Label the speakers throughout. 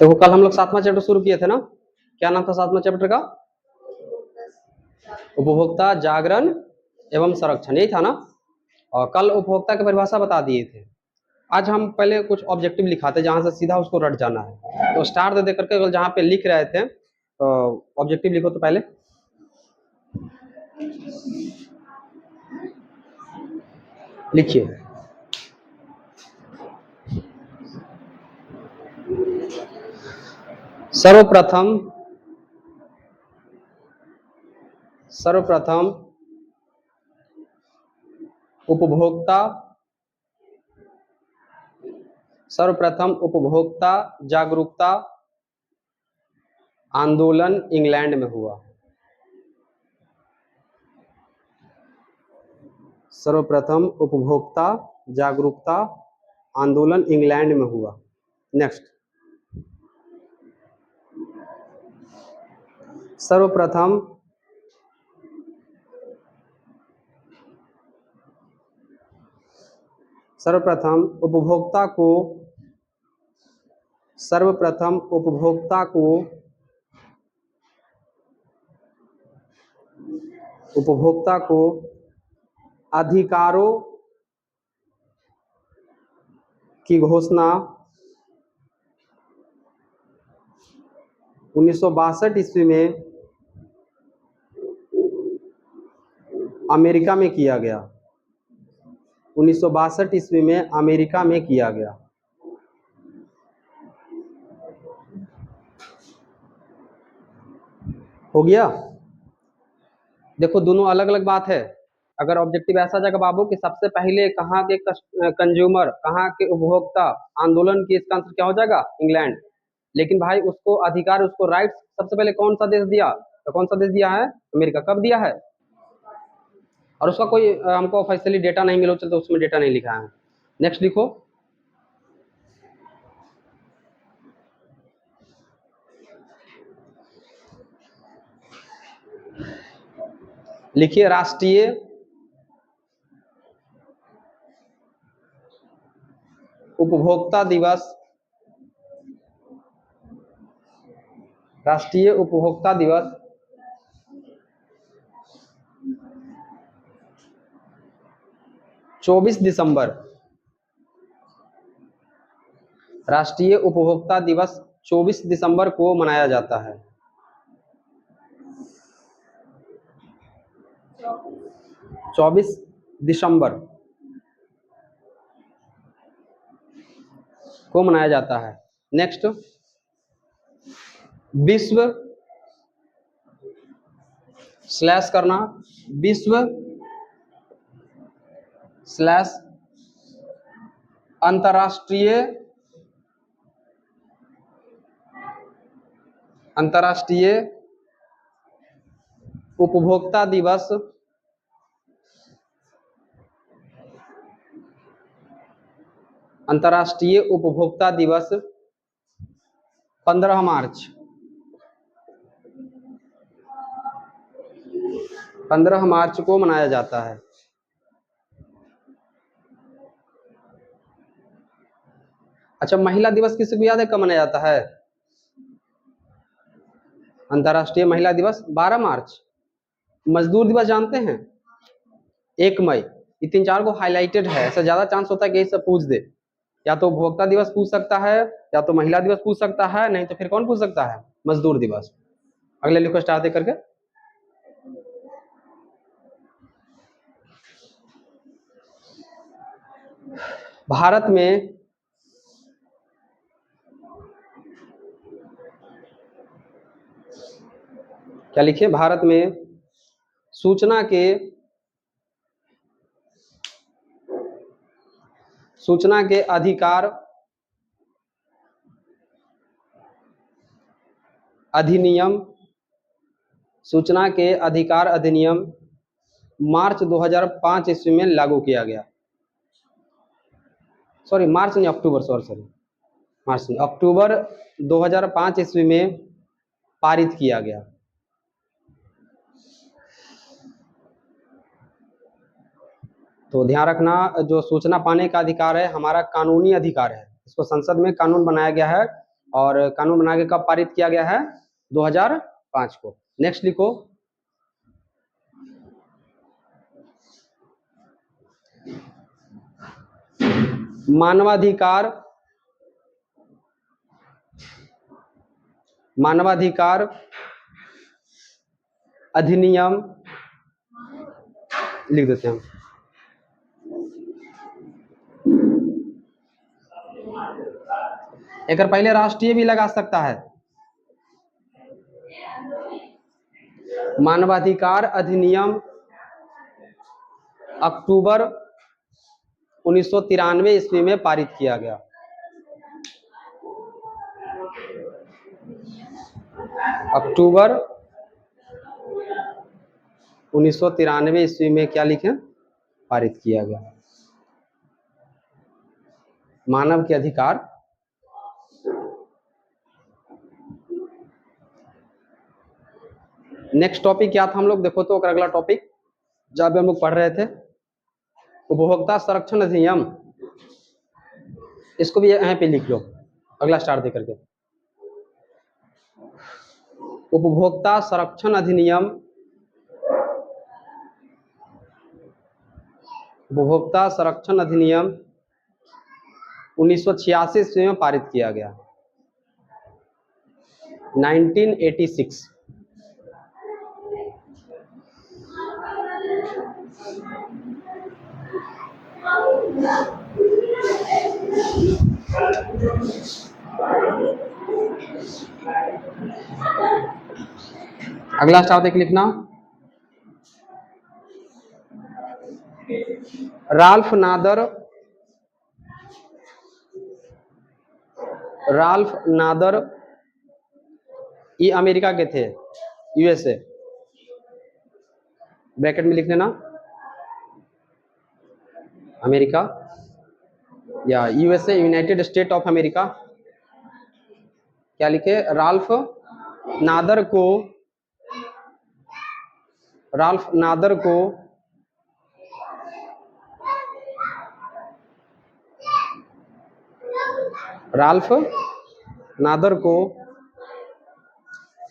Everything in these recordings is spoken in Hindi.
Speaker 1: देखो कल हम लोग 7वां चैप्टर शुरू किए थे ना, क्या नाम था 7वां चैप्टर का? उपभोक्ता जागरण एवं संरक्षण, यही था ना। और कल उपभोक्ता की परिभाषा बता दिए थे। आज हम पहले कुछ ऑब्जेक्टिव लिखाते जहां से सीधा उसको रट जाना है। तो स्टार दे करके जहां पे लिख रहे थे ऑब्जेक्टिव लिखो तो पहले लिखिए। सर्वप्रथम उपभोक्ता जागरूकता आंदोलन इंग्लैंड में हुआ। सर्वप्रथम उपभोक्ता जागरूकता आंदोलन इंग्लैंड में हुआ। नेक्स्ट, सर्वप्रथम उपभोक्ता को अधिकारों की घोषणा 1962 ईस्वी में अमेरिका में किया गया। 1962 ईस्वी में अमेरिका में किया गया। हो गया। देखो दोनों अलग अलग बात है। अगर ऑब्जेक्टिव ऐसा जाएगा बाबू कि सबसे पहले कहाँ के कंज्यूमर, कहाँ के उपभोक्ता आंदोलन की, इसका आंसर क्या हो जाएगा? इंग्लैंड। लेकिन भाई उसको अधिकार, उसको राइट्स सबसे पहले कौन सा देश दिया? तो कौन सा देश दिया है? अमेरिका। कब दिया है? और उसका कोई हमको ऑफिशियली डेटा नहीं मिला, तो उसमें डेटा नहीं लिखा है। नेक्स्ट लिखो। लिखिए राष्ट्रीय उपभोक्ता दिवस। राष्ट्रीय उपभोक्ता दिवस 24 दिसंबर। राष्ट्रीय उपभोक्ता दिवस 24 दिसंबर को मनाया जाता है। 24 दिसंबर को मनाया जाता है। नेक्स्ट, विश्व स्लैश करना, विश्व स्लैश अंतर्राष्ट्रीय उपभोक्ता दिवस अंतर्राष्ट्रीय उपभोक्ता दिवस 15 मार्च 15 मार्च को मनाया जाता है। अच्छा, महिला दिवस किसी को याद है कब मनाया जाता है? अंतर्राष्ट्रीय महिला दिवस 12 मार्च। मजदूर दिवस जानते हैं? 1 मई। ये 3-4 को हाईलाइटेड है, ऐसा ज्यादा चांस होता है कि ये सब पूछ दे। या तो उपभोक्ता दिवस पूछ सकता है, या तो महिला दिवस पूछ सकता है, नहीं तो फिर कौन पूछ सकता है? मजदूर दिवस। अगले लिखो स्टार्ट दे करके। भारत में क्या लिखिए? भारत में सूचना के अधिकार अधिनियम, सूचना के अधिकार अधिनियम मार्च 2005 ईस्वी में लागू किया गया। सॉरी मार्च नहीं, अक्टूबर, सॉरी मार्च नहीं, अक्टूबर 2005 ईस्वी में पारित किया गया। तो ध्यान रखना, जो सूचना पाने का अधिकार है हमारा कानूनी अधिकार है। इसको संसद में कानून बनाया गया है और कानून बना के कब पारित किया गया है? 2005 को। नेक्स्ट लिखो, मानवाधिकार अधिनियम लिख देते हैं। एक पहले राष्ट्रीय भी लगा सकता है। मानवाधिकार अधिनियम अक्टूबर 1993 ईस्वी में पारित किया गया। अक्टूबर 1993 ईस्वी में क्या लिखे? पारित किया गया। मानव के अधिकार नेक्स्ट टॉपिक क्या था हम लोग देखो तो अगला टॉपिक जहाँ पे हम लोग पढ़ रहे थे उपभोक्ता संरक्षण अधिनियम, इसको भी यहाँ पे लिख लो अगला स्टार दे करके। उपभोक्ता संरक्षण अधिनियम, उपभोक्ता संरक्षण अधिनियम 1986 ईस्वी में पारित किया गया। 1986। अगला स्टार देख लिखना, राल्फ नादर ये अमेरिका के थे, यूएसए, ब्रैकेट में लिख लेना अमेरिका या USA, United state of America. क्या लिखे? राल्फ नादर को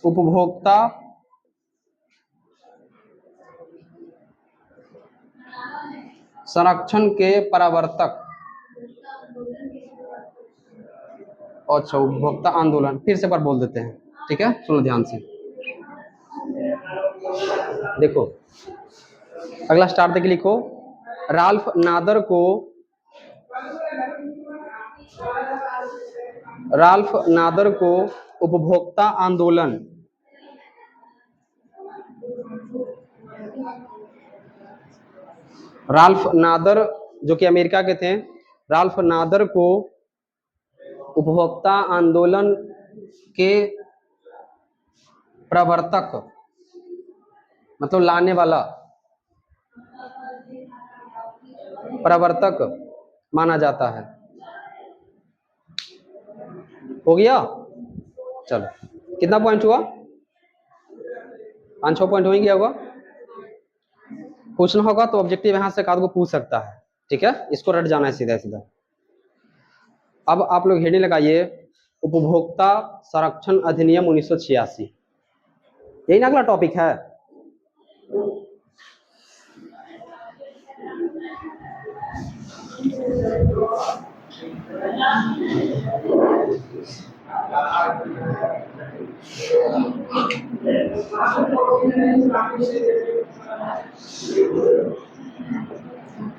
Speaker 1: उपभोक्ता संरक्षण के प्रवर्तक, अच्छा उपभोक्ता आंदोलन, फिर से पर बोल देते हैं, ठीक है, सुनो ध्यान से। देखो अगला स्टार देख लिखो, राल्फ नादर को उपभोक्ता आंदोलन, राल्फ नादर जो कि अमेरिका के थे, राल्फ नादर को उपभोक्ता आंदोलन के प्रवर्तक मतलब लाने वाला, प्रवर्तक माना जाता है। हो गया? चलो कितना पॉइंट हुआ? 5-6 पॉइंट हो ही गया होगा। पूछना होगा तो ऑब्जेक्टिव यहां से एक आध को पूछ सकता है, ठीक है, इसको रट जाना है सीधा सीधा। अब आप लोग हेडिंग लगाइए उपभोक्ता संरक्षण अधिनियम 1986, यही ना अगला टॉपिक है।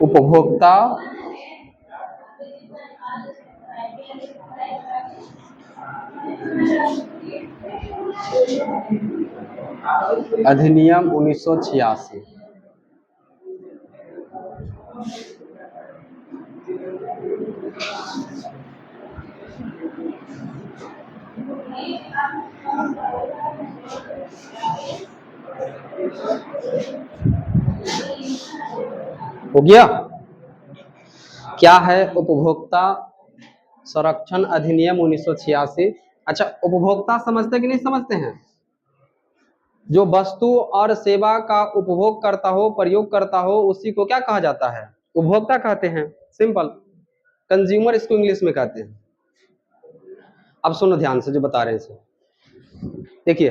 Speaker 1: उपभोक्ता अधिनियम 1986। हो गया? क्या है उपभोक्ता संरक्षण अधिनियम 1986? अच्छा, उपभोक्ता समझते कि नहीं समझते हैं? जो वस्तु और सेवा का उपभोग करता हो, प्रयोग करता हो, उसी को क्या कहा जाता है? उपभोक्ता कहते हैं। सिंपल, कंज्यूमर इसको इंग्लिश में कहते हैं। अब सुनो ध्यान से जो बता रहे हैं इसे। देखिए,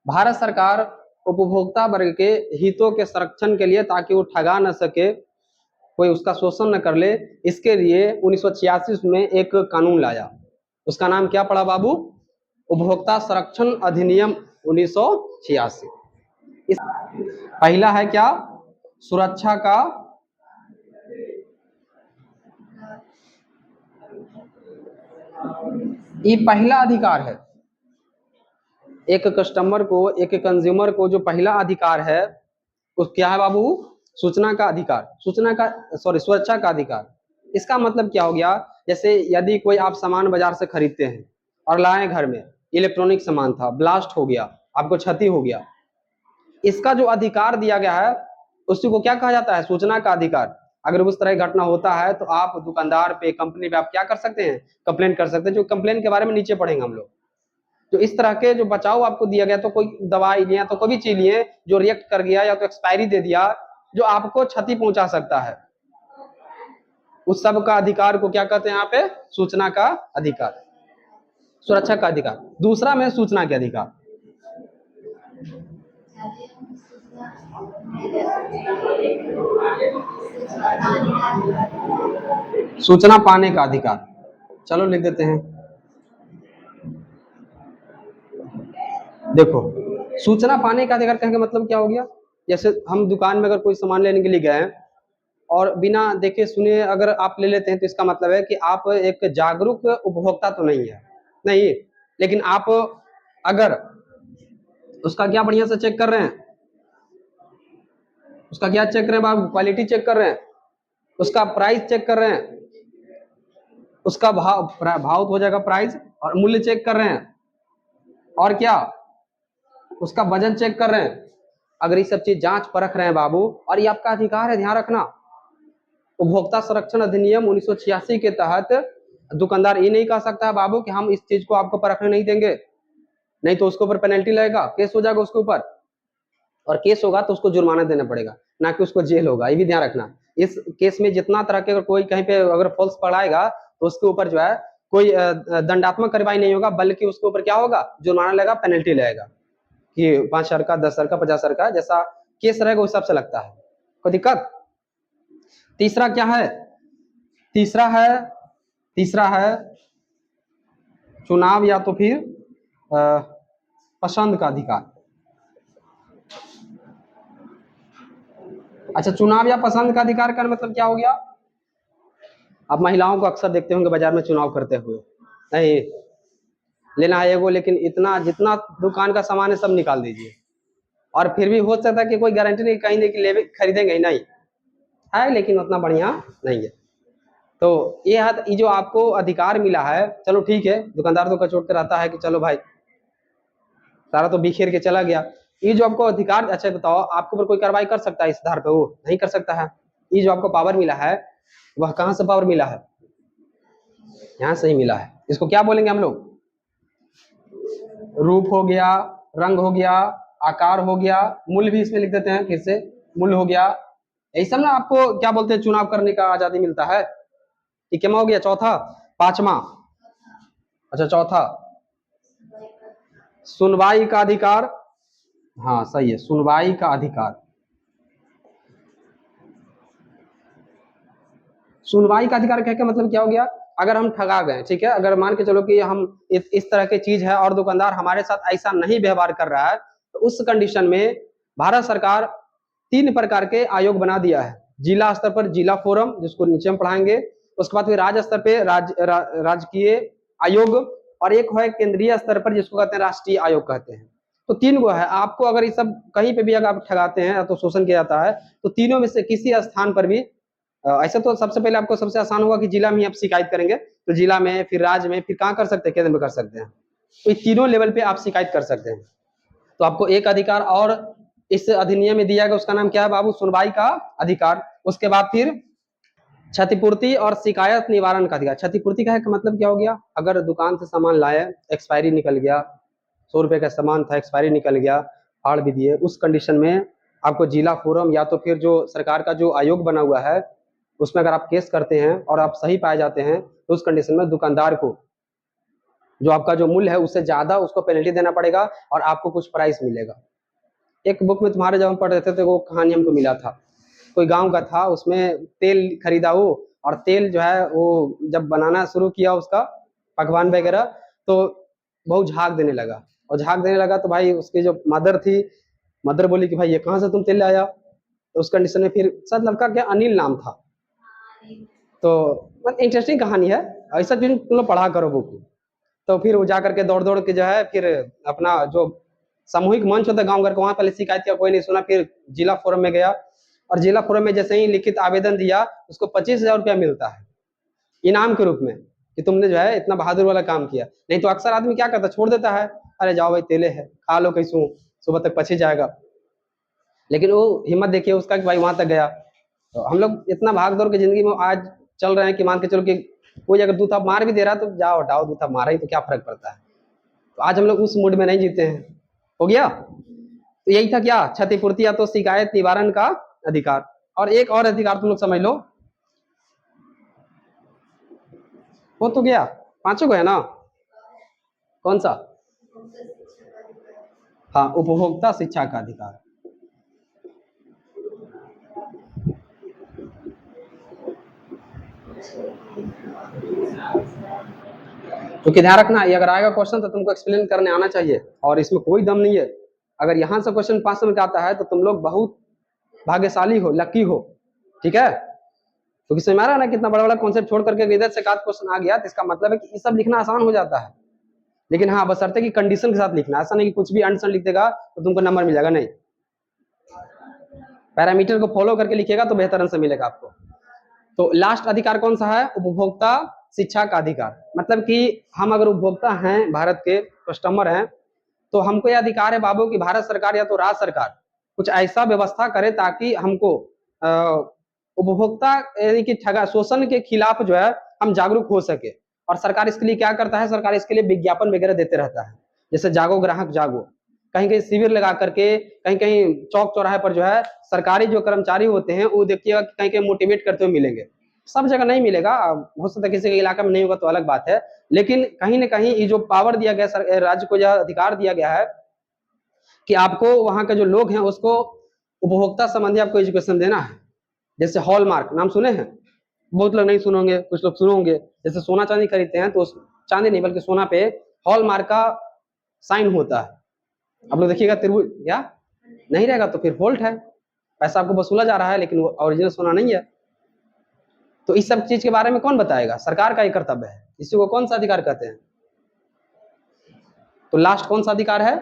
Speaker 1: भारत सरकार उपभोक्ता वर्ग के हितों के संरक्षण के लिए, ताकि वो ठगा न सके, कोई उसका शोषण न कर ले, इसके लिए 1986 में एक कानून लाया। उसका नाम क्या पड़ा बाबू? उपभोक्ता संरक्षण अधिनियम 1986। पहला है क्या? सुरक्षा का, ये पहला अधिकार है। एक कस्टमर को, एक कंज्यूमर को जो पहला अधिकार है उस क्या है बाबू? सूचना का अधिकार, सुरक्षा का अधिकार। इसका मतलब क्या हो गया? जैसे यदि कोई आप सामान बाजार से खरीदते हैं और लाए घर में, इलेक्ट्रॉनिक सामान था, ब्लास्ट हो गया, आपको क्षति हो गया, इसका जो अधिकार दिया गया है उसी को क्या कहा जाता है? सूचना का अधिकार। अगर उस तरह की घटना होता है तो आप दुकानदार पे, कंपनी पे आप क्या कर सकते हैं? कंप्लेन कर सकते हैं। जो कंप्लेन के बारे में नीचे पढ़ेंगे हम लोग। तो इस तरह के जो बचाव आपको दिया गया, तो कोई दवाई लिया, तो कोई भी चीज लिए जो रिएक्ट कर गया या तो एक्सपायरी दे दिया, जो आपको क्षति पहुंचा सकता है, उस सब का अधिकार को क्या कहते हैं यहाँ पे? सूचना का अधिकार, सुरक्षा का अधिकार। दूसरा में सूचना के अधिकार। सूचना पाने का अधिकार, चलो लिख देते हैं। देखो, सूचना पाने का अधिकार कहने का मतलब क्या हो गया? जैसे हम दुकान में अगर कोई सामान लेने के लिए गए और बिना देखे सुने अगर आप ले लेते हैं, तो इसका मतलब है कि आप एक जागरूक उपभोक्ता तो नहीं है, नहीं। लेकिन आप अगर उसका क्या बढ़िया से चेक कर रहे हैं, उसका क्या चेक कर रहे हैं बाबू? क्वालिटी चेक कर रहे हैं, उसका प्राइस चेक कर रहे हैं, उसका भाव तो हो जाएगा प्राइस, और मूल्य चेक कर रहे हैं, और क्या? उसका वजन चेक कर रहे हैं। अगर ये सब चीज जांच परख रहे हैं बाबू, और ये आपका अधिकार है, ध्यान रखना। उपभोक्ता संरक्षण अधिनियम 1986 के तहत दुकानदार ये नहीं कह सकता है बाबू कि हम इस चीज को आपको परखने नहीं देंगे, नहीं तो उसके ऊपर पेनल्टी लगेगा, केस हो जाएगा उसके ऊपर, और केस होगा तो उसको जुर्माना देना पड़ेगा, ना कि उसको जेल होगा। ये भी ध्यान रखना। इस केस में जितना तरह के, अगर कोई कहीं पे अगर फॉल्स पढ़ाएगा तो उसके ऊपर जो है कोई दंडात्मक कार्रवाई नहीं होगा, बल्कि उसके ऊपर क्या होगा? जुर्माना लगेगा, पेनल्टी लगेगा, कि 5,000 का, 10,000 का, 50,000 का, जैसा केस रहेगा उस हिसाब से लगता है। कोई दिक्कत? तीसरा क्या है? तीसरा है चुनाव या तो फिर पसंद का अधिकार। अच्छा, चुनाव या पसंद का अधिकार का मतलब क्या हो गया? आप महिलाओं को अक्सर देखते होंगे बाजार में चुनाव करते हुए, नहीं लेना है एगो, लेकिन इतना जितना दुकान का सामान है सब निकाल दीजिए, और फिर भी हो सकता है कि कोई गारंटी नहीं, कहीं नहीं कि ले खरीदेंगे ही नहीं है, लेकिन उतना बढ़िया नहीं है। तो ये जो आपको अधिकार मिला है, चलो ठीक है, दुकानदार तो कचोट कर आता है कि चलो भाई सारा तो बिखेर के चला गया। ये जो आपको अधिकार, अच्छा बताओ, आपके ऊपर कोई कार्रवाई कर सकता है इस आधार पे? वो नहीं कर सकता है। ये जो आपको पावर मिला है, वह कहां से पावर मिला है? यहां से ही मिला है। इसको क्या बोलेंगे हम लोग? रूप हो गया, रंग हो गया, आकार हो गया, मूल्य भी इसमें लिख देते हैं फिर से, मूल्य हो गया। यही सब ना आपको क्या बोलते हैं? चुनाव करने का आजादी मिलता है। ठीक है, हो गया चौथा। पांचवा, अच्छा चौथा, सुनवाई का अधिकार। हाँ सही है, सुनवाई का अधिकार। सुनवाई का अधिकार कहने का मतलब क्या हो गया? अगर हम ठगा गए, ठीक है, अगर मान के चलो कि हम इस तरह की चीज है और दुकानदार हमारे साथ ऐसा नहीं व्यवहार कर रहा है, तो उस कंडीशन में भारत सरकार 3 प्रकार के आयोग बना दिया है। जिला स्तर पर जिला फोरम, जिसको नीचे हम पढ़ाएंगे, उसके बाद फिर राज्य स्तर पे राजकीय आयोग, और एक है केंद्रीय स्तर पर जिसको कहते हैं राष्ट्रीय आयोग कहते हैं। तो 3 गो है। आपको अगर ये सब कहीं पे भी अगर आप ठगाते हैं तो शोषण किया जाता है, तो तीनों में से किसी स्थान पर भी, ऐसा तो सबसे पहले आपको सबसे आसान होगा कि जिला में ही आप शिकायत करेंगे, तो जिला में, फिर राज्य में, फिर कहाँ कर सकते हैं? केंद्र में कर सकते हैं। तो ये तीनों लेवल पे आप शिकायत कर सकते हैं। तो आपको एक अधिकार और इस अधिनियम में दिया गया, उसका नाम क्या है बाबू? सुनवाई का अधिकार। उसके बाद फिर क्षतिपूर्ति और शिकायत निवारण का अधिकार। क्षतिपूर्ति का मतलब क्या हो गया? अगर दुकान से सामान लाए, एक्सपायरी निकल गया, 100 रुपए का सामान था, एक्सपायरी निकल गया, फाड़ भी दिए, उस कंडीशन में आपको जिला फोरम या तो फिर जो सरकार का जो आयोग बना हुआ है उसमें अगर आप केस करते हैं और आप सही पाए जाते हैं, तो उस कंडीशन में दुकानदार को जो आपका जो मूल्य है उससे ज्यादा उसको पेनल्टी देना पड़ेगा और आपको कुछ प्राइस मिलेगा। एक बुक में तुम्हारे जब हम पढ़ रहे थे तो वो कहानी हमको मिला था, कोई गांव का था, उसमें तेल खरीदा वो, और तेल जो है वो जब बनाना शुरू किया उसका पकवान वगैरह, तो बहुत झाग देने लगा, और झाग देने लगा तो भाई उसकी जो मदर थी, मदर बोली कि भाई ये कहाँ से तुम तेल लाया। तो उस कंडीशन में फिर शायद लड़का क्या अनिल नाम था, तो मतलब इंटरेस्टिंग कहानी है, ऐसा चीज तुम लोग पढ़ा करो बुक। तो फिर वो जा करके दौड़ दौड़ के जो है फिर अपना जो सामूहिक मंच होता है गांव घर का, वहां पहले शिकायत किया, कोई नहीं सुना, फिर जिला फोरम में गया, और जिला फोरम में जैसे ही लिखित आवेदन दिया उसको 25,000 रुपया मिलता है इनाम के रूप में, कि तुमने जो है इतना बहादुर वाला काम किया। नहीं तो अक्सर आदमी क्या करता है, छोड़ देता है, अरे जाओ भाई तेले है खा लो कैसू, सुबह तक पच ही जाएगा। लेकिन वो हिम्मत देखिए उसका कि भाई वहां तक गया। तो हम लोग इतना भाग दौड़ की जिंदगी में आज चल रहे हैं कि मान के चलो कि कोई अगर दूध मार भी दे रहा है तो जाओ हटाओ, दूध मारा ही तो क्या फर्क पड़ता है। तो आज हम लोग उस मूड में नहीं जीते हैं। हो गया, तो यही था क्या, क्षतिपूर्ति या तो शिकायत निवारण का अधिकार। और एक और अधिकार तुम लोग समझ लो, वो तो गया, पांचों गया ना, कौन सा? हाँ, उपभोक्ता शिक्षा का अधिकार। क्योंकि ध्यान रखना, ये अगर आएगा क्वेश्चन तो तुमको एक्सप्लेन करने आना चाहिए, और इसमें कोई दम नहीं है। अगर यहाँ से क्वेश्चन 5 नंबर का आता है तो तुम लोग बहुत भाग्यशाली हो, लकी हो, ठीक है। क्योंकि समझ में आ रहा है ना, कितना बड़ा बड़ा कॉन्सेप्ट छोड़ करके इधर से क्वेश्चन आ गया, तो इसका मतलब है कि ये सब लिखना आसान हो जाता है। लेकिन हाँ, बशर्ते कि कंडीशन के साथ लिखना, ऐसा नहीं कि कुछ भी अनसन लिख देगा तो तुमको नंबर मिल जाएगा, नहीं। पैरामीटर को फॉलो करके लिखिएगा तो बेहतर आंसर मिलेगा आपको। तो लास्ट अधिकार कौन सा है? उपभोक्ता शिक्षा का अधिकार। मतलब कि हम अगर उपभोक्ता हैं, भारत के कस्टमर हैं, तो हमको यह अधिकार है बाबू कि भारत सरकार या तो राज्य सरकार कुछ ऐसा व्यवस्था करे ताकि हमको उपभोक्ता यानी कि ठगा शोषण के खिलाफ जो है हम जागरूक हो सके। और सरकार इसके लिए क्या करता है, सरकार इसके लिए विज्ञापन वगैरह देते रहता है, जैसे जागो ग्राहक जागो, कहीं कहीं शिविर लगा करके, कहीं कहीं चौक चौराहे पर जो है सरकारी जो कर्मचारी होते हैं वो देखिएगा कि कहीं कहीं मोटिवेट करते हुए मिलेंगे। सब जगह नहीं मिलेगा, हो सकता है किसी के इलाका में नहीं होगा तो अलग बात है, लेकिन कहीं ना कहीं ये जो पावर दिया गया राज्य को, यह अधिकार दिया गया है कि आपको वहां के जो लोग हैं उसको उपभोक्ता संबंधी आपको एजुकेशन देना है। जैसे हॉलमार्क नाम सुने हैं, बहुत लोग नहीं सुनोगे, कुछ लोग सुनोगे। जैसे सोना चांदी खरीदते हैं तो चांदी नहीं बल्कि सोना पे हॉलमार्क का साइन होता है। आप लोग देखिएगा त्रिभुज क्या नहीं रहेगा तो फिर फॉल्ट है, पैसा आपको वसूला जा रहा है लेकिन वो ओरिजिनल सोना नहीं है। तो इस सब चीज के बारे में कौन बताएगा? सरकार का ही कर्तव्य है। इसी को कौन सा अधिकार कहते हैं? तो लास्ट कौन सा अधिकार है?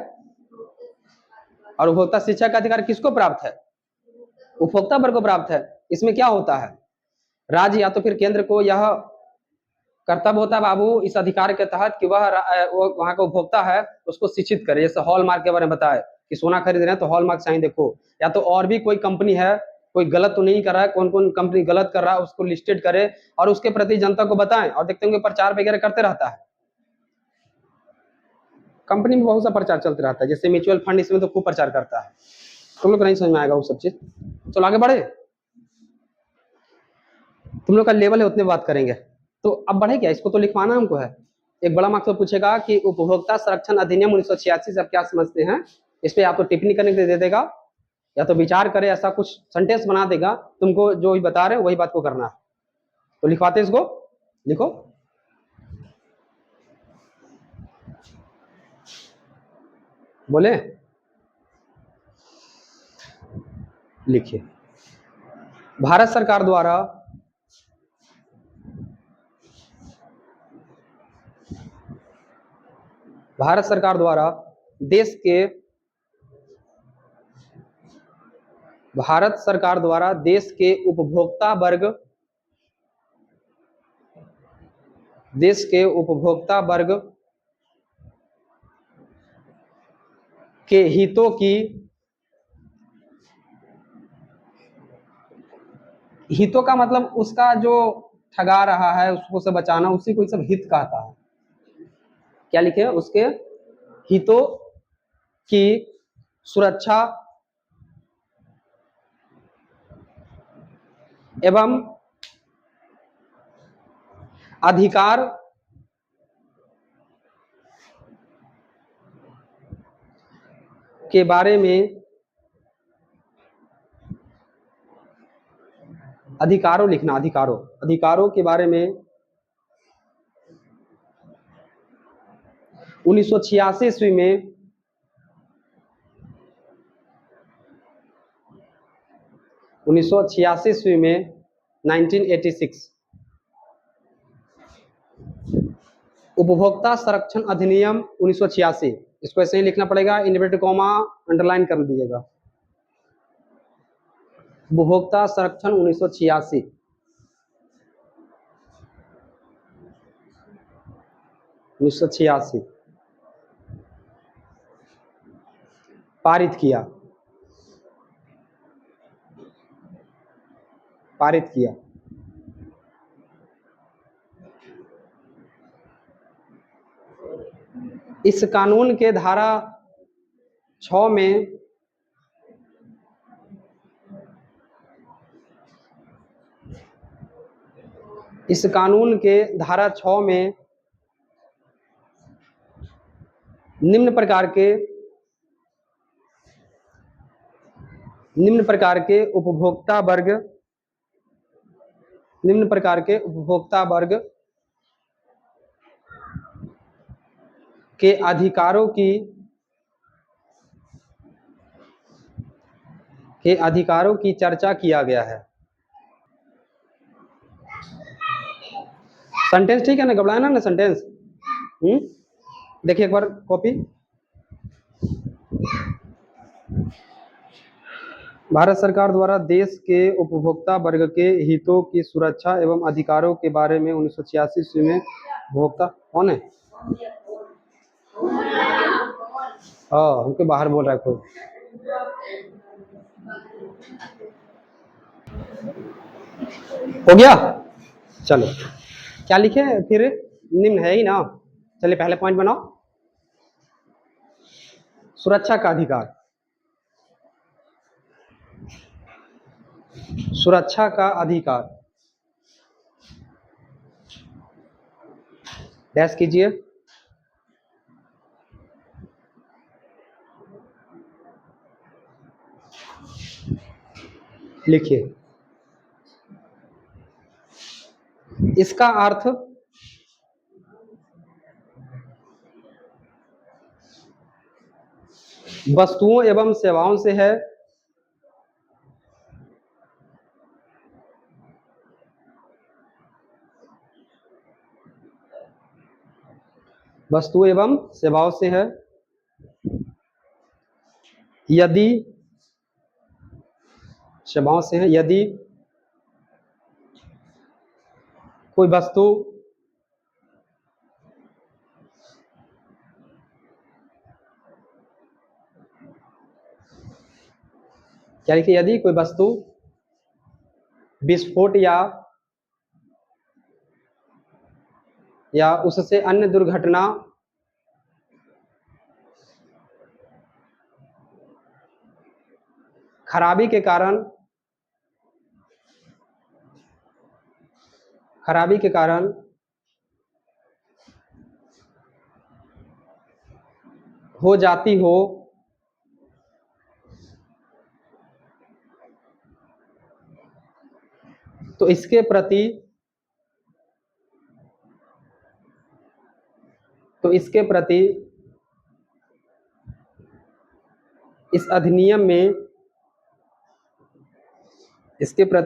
Speaker 1: और उपभोक्ता शिक्षा का अधिकार किसको प्राप्त है? उपभोक्ता वर्ग को प्राप्त है। इसमें क्या होता है, राज्य या तो फिर केंद्र को यह कर्तव्य होता है बाबू इस अधिकार के तहत कि वह वहां का उपभोक्ता है उसको शिक्षित करे। जैसे हॉलमार्क के बारे में बताए कि सोना खरीद रहे हैं तो हॉलमार्क साइन देखो, या तो और भी कोई कंपनी है कोई गलत तो नहीं कर रहा है, कौन कौन कंपनी गलत कर रहा है उसको लिस्टेड करे और उसके प्रति जनता को बताएं। और देखते होंगे प्रचार वगैरह करते रहता है, कंपनी में बहुत सा प्रचार चलते रहता है, जैसे म्यूचुअल फंड इसमें तो खूब प्रचार करता है। तुम लोग को नहीं समझ में आएगा वो सब चीज, चलो आगे बढ़े। तुम लोग का लेवल है उतने बात करेंगे, तो अब बढ़े क्या, इसको तो लिखवाना हमको है। एक बड़ा मार्क्स पूछेगा कि उपभोक्ता संरक्षण अधिनियम 1986 से आप क्या समझते हैं। इस पे या तो टिप्पणी करने के लिए दे देगा या तो विचार करे, ऐसा कुछ सेंटेंस बना देगा, तुमको जो भी बता रहे हैं वही बात को करना है। तो लिखवाते इसको, लिखो। बोले लिखिए। भारत सरकार द्वारा भारत सरकार द्वारा देश के भारत सरकार द्वारा देश के उपभोक्ता वर्ग देश के उपभोक्ता वर्ग के हितों का मतलब उसका जो ठगा रहा है उसको से बचाना, उसी को सब हित कहता है। क्या लिखे? उसके हितों की सुरक्षा एवं अधिकार के बारे में अधिकारों लिखना, अधिकारों के बारे में 1986 ईस्वी में 1986 ईस्वी में 1986 उपभोक्ता संरक्षण अधिनियम 1986, इसको ऐसे ही लिखना पड़ेगा, इनवर्टेड कॉमा अंडरलाइन कर दीजिएगा। उपभोक्ता संरक्षण 1986 1986 पारित किया। इस कानून के धारा 6 में निम्न प्रकार के उपभोक्ता वर्ग के अधिकारों की चर्चा किया गया है। सेंटेंस ठीक है ना, घबराना ना सेंटेंस। देखिए एक बार कॉपी। भारत सरकार द्वारा देश के उपभोक्ता वर्ग के हितों की सुरक्षा एवं अधिकारों के बारे में 1986 ईस्वी में उपभोक्ता कौन है? हमको बाहर बोल रहा है कोई। हो गया, चलो क्या लिखे फिर, निम्न है ही ना। चलिए पहले पॉइंट बनाओ, सुरक्षा का अधिकार। डैश कीजिए। लिखिए, इसका अर्थ वस्तुओं एवं सेवाओं से है। वस्तुओं एवं सेवाओं से है यदि कोई वस्तु यानी कि यदि कोई वस्तु विस्फोट या उससे अन्य दुर्घटना खराबी के कारण हो जाती हो तो इसके प्रति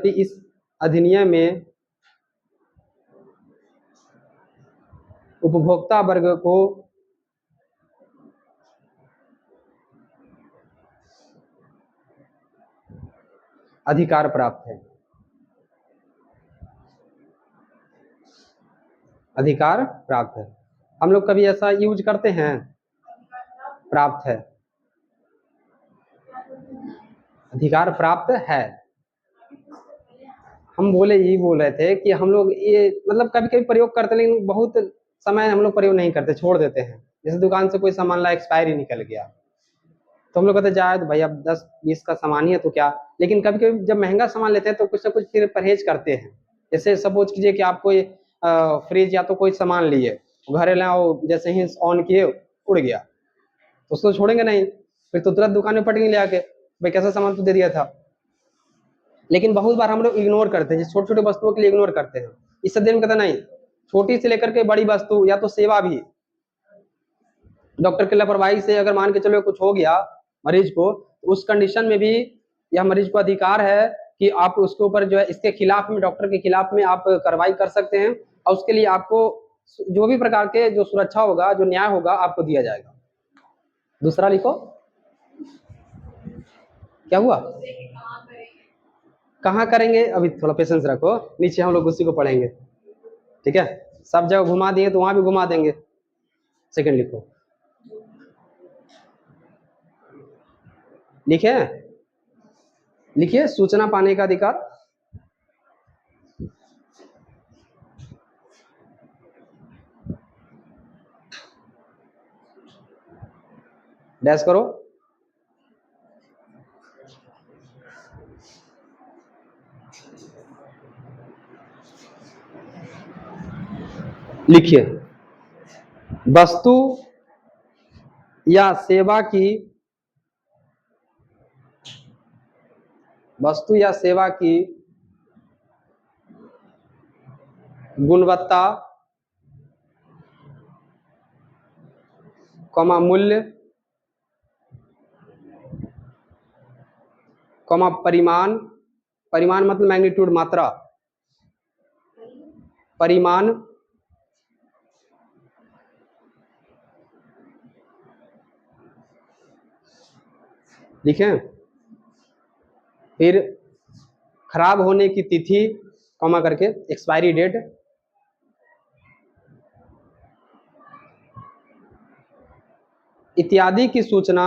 Speaker 1: इस अधिनियम में उपभोक्ता वर्ग को अधिकार प्राप्त है। हम लोग कभी ऐसा यूज करते हैं, प्राप्त है, अधिकार प्राप्त है। हम यही बोल रहे थे कि हम लोग ये मतलब कभी कभी प्रयोग करते, लेकिन बहुत समय हम लोग प्रयोग नहीं करते, छोड़ देते हैं। जैसे दुकान से कोई सामान ला, एक्सपायरी निकल गया, तो हम लोग कहते जाए तो भाई अब 10-20 का सामान ही है तो क्या। लेकिन कभी कभी जब महंगा सामान लेते हैं तो कुछ ना कुछ फिर परहेज करते हैं। जैसे सपोज कीजिए कि आप कोई फ्रिज या तो कोई सामान लिए, घर लाओ, जैसे ही ऑन किए उड़ गया, तो उसको छोड़ेंगे नहीं। फिर तो तुरंत दुकान में पटकेंगे ले आके, भाई कैसा सामान तो दे दिया था। लेकिन बहुत बार हम लोग इग्नोर करते हैं, छोटे छोटे वस्तुओं के लिए इग्नोर करते हैं। इस अध्ययन में कहता नहीं, छोटी से लेकर के बड़ी वस्तु या तो सेवा भी, डॉक्टर की लापरवाही से अगर मान के चलो कुछ हो गया मरीज को, उस कंडीशन में भी यह मरीज को अधिकार है कि आप उसके ऊपर जो है इसके खिलाफ में, डॉक्टर के खिलाफ में आप कार्रवाई कर सकते हैं, और उसके लिए आपको जो भी प्रकार के जो सुरक्षा होगा, जो न्याय होगा, आपको दिया जाएगा। दूसरा लिखो, क्या हुआ, कहाँ करेंगे, अभी थोड़ा पेशेंस रखो, नीचे हम लोग उसी को पढ़ेंगे, ठीक है। सब जगह घुमा दिए तो वहां भी घुमा देंगे। सेकंड लिखो, लिखे, लिखिए, सूचना पाने का अधिकार। डैश करो, लिखिए, वस्तु या सेवा की, वस्तु या सेवा की गुणवत्ता, कमा मूल्य, कमा परिमाण, परिमाण मतलब मैग्नीट्यूड, मात्रा, परिमाण, लिखें, फिर खराब होने की तिथि, कमा करके एक्सपायरी डेट, इत्यादि की सूचना,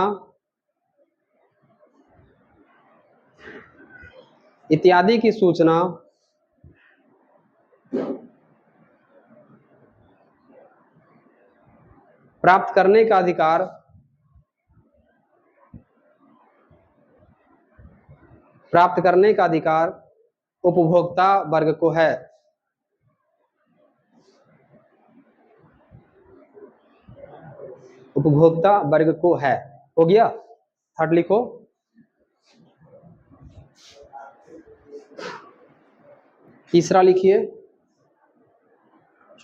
Speaker 1: इत्यादि की सूचना प्राप्त करने का अधिकार प्राप्त करने का अधिकार उपभोक्ता वर्ग को है। उपभोक्ता वर्ग को है, हो गया। थर्ड लिखो, तीसरा लिखिए,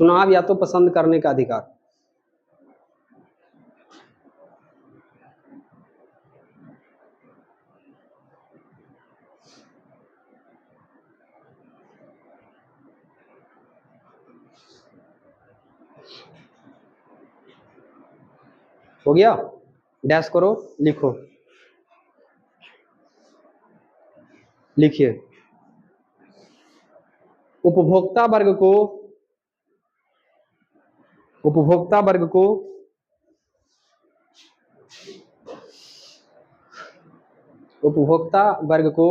Speaker 1: चुनाव या तो पसंद करने का अधिकार। हो गया, डैश करो, लिखो, लिखिए, उपभोक्ता वर्ग को, उपभोक्ता वर्ग को उपभोक्ता वर्ग को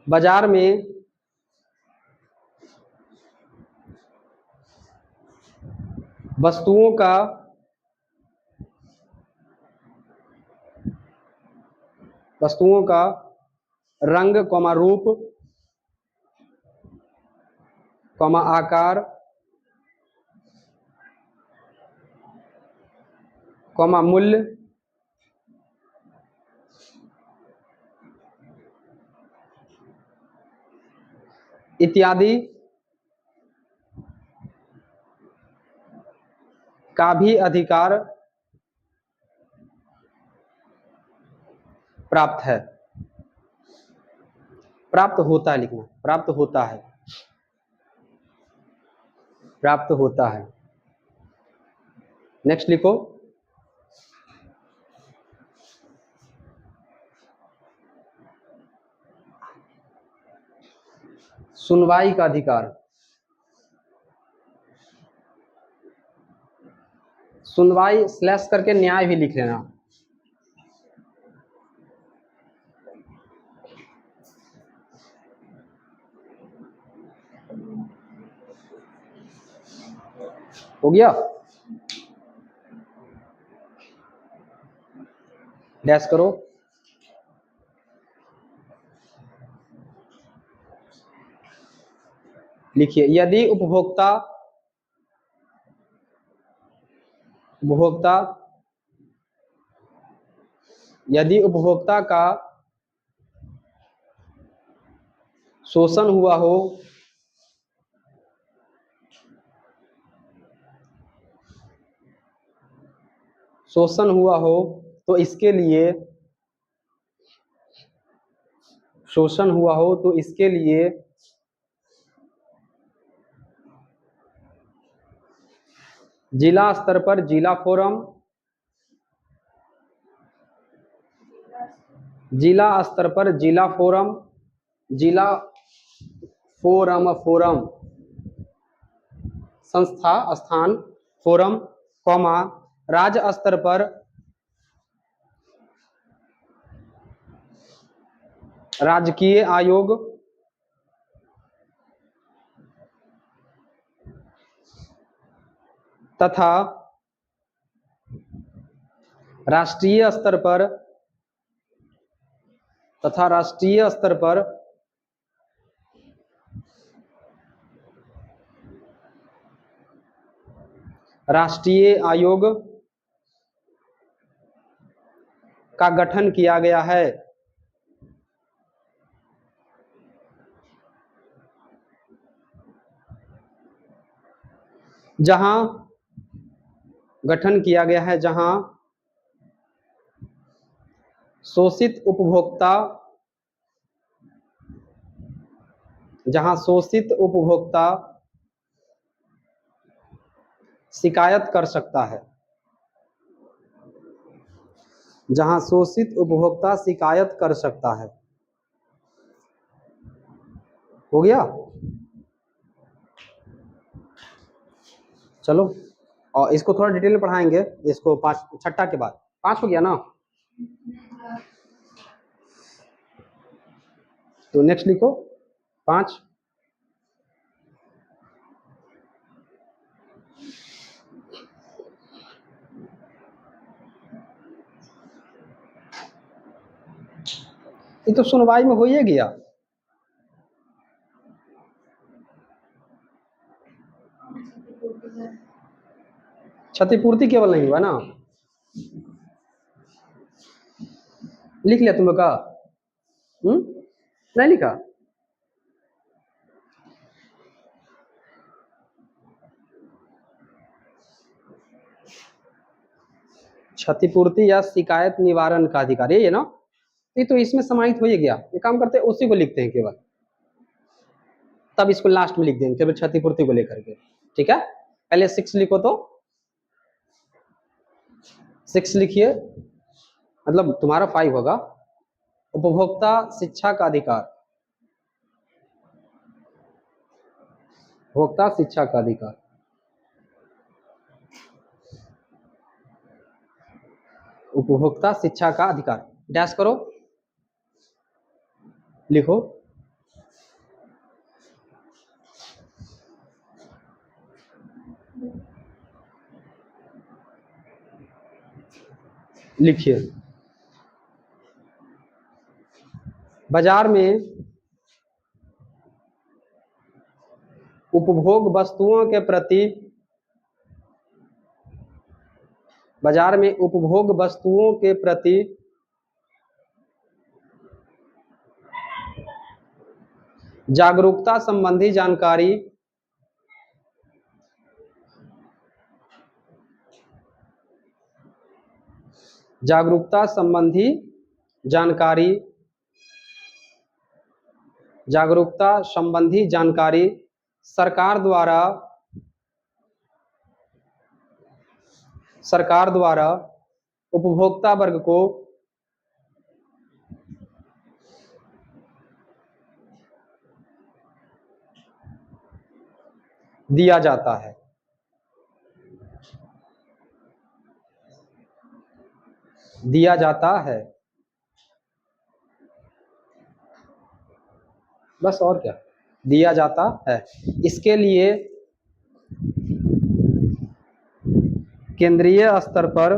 Speaker 1: बाजार में वस्तुओं का रंग, रूप, आकार, मूल्य, इत्यादि का भी अधिकार प्राप्त है। प्राप्त होता है लिखना, प्राप्त होता है, प्राप्त होता है। नेक्स्ट लिखो, सुनवाई का अधिकार। सुनवाई स्लैश करके न्याय भी लिख लेना। हो गया, डैश करो, लिखिए, यदि उपभोक्ता उपभोक्ता यदि उपभोक्ता का शोषण हुआ हो तो इसके लिए जिला स्तर पर जिला फोरम संस्था स्थान फोरम कॉमा राज्य स्तर पर राजकीय आयोग तथा राष्ट्रीय स्तर पर राष्ट्रीय आयोग का गठन किया गया है। जहां शोषित उपभोक्ता शिकायत कर सकता है। हो गया। चलो और इसको थोड़ा डिटेल में पढ़ाएंगे, इसको 6ठा के बाद 5 हो गया ना। तो नेक्स्ट लिखो 5। ये तो सुनवाई में हो ही गया। क्षतिपूर्ति केवल नहीं हुआ ना, लिख लिया तुम लोग का? नहीं लिखा? क्षतिपूर्ति या शिकायत निवारण का अधिकार, ये ना, ये तो इसमें समाहित हो ही गया। ये काम करते हैं उसी को लिखते हैं केवल, तब इसको लास्ट में लिख देंगे केवल क्षतिपूर्ति को लेकर के। ठीक है, पहले 6 लिखो, तो 6 लिखिए, मतलब तुम्हारा 5 होगा। उपभोक्ता शिक्षा का अधिकार, उपभोक्ता शिक्षा का अधिकार। उपभोक्ता शिक्षा का अधिकार, डैश करो, लिखो। लिखिए, बाजार में उपभोग वस्तुओं के प्रति जागरूकता संबंधी जानकारी सरकार द्वारा उपभोक्ता वर्ग को दिया जाता है। बस, और क्या, दिया जाता है। इसके लिए केंद्रीय स्तर पर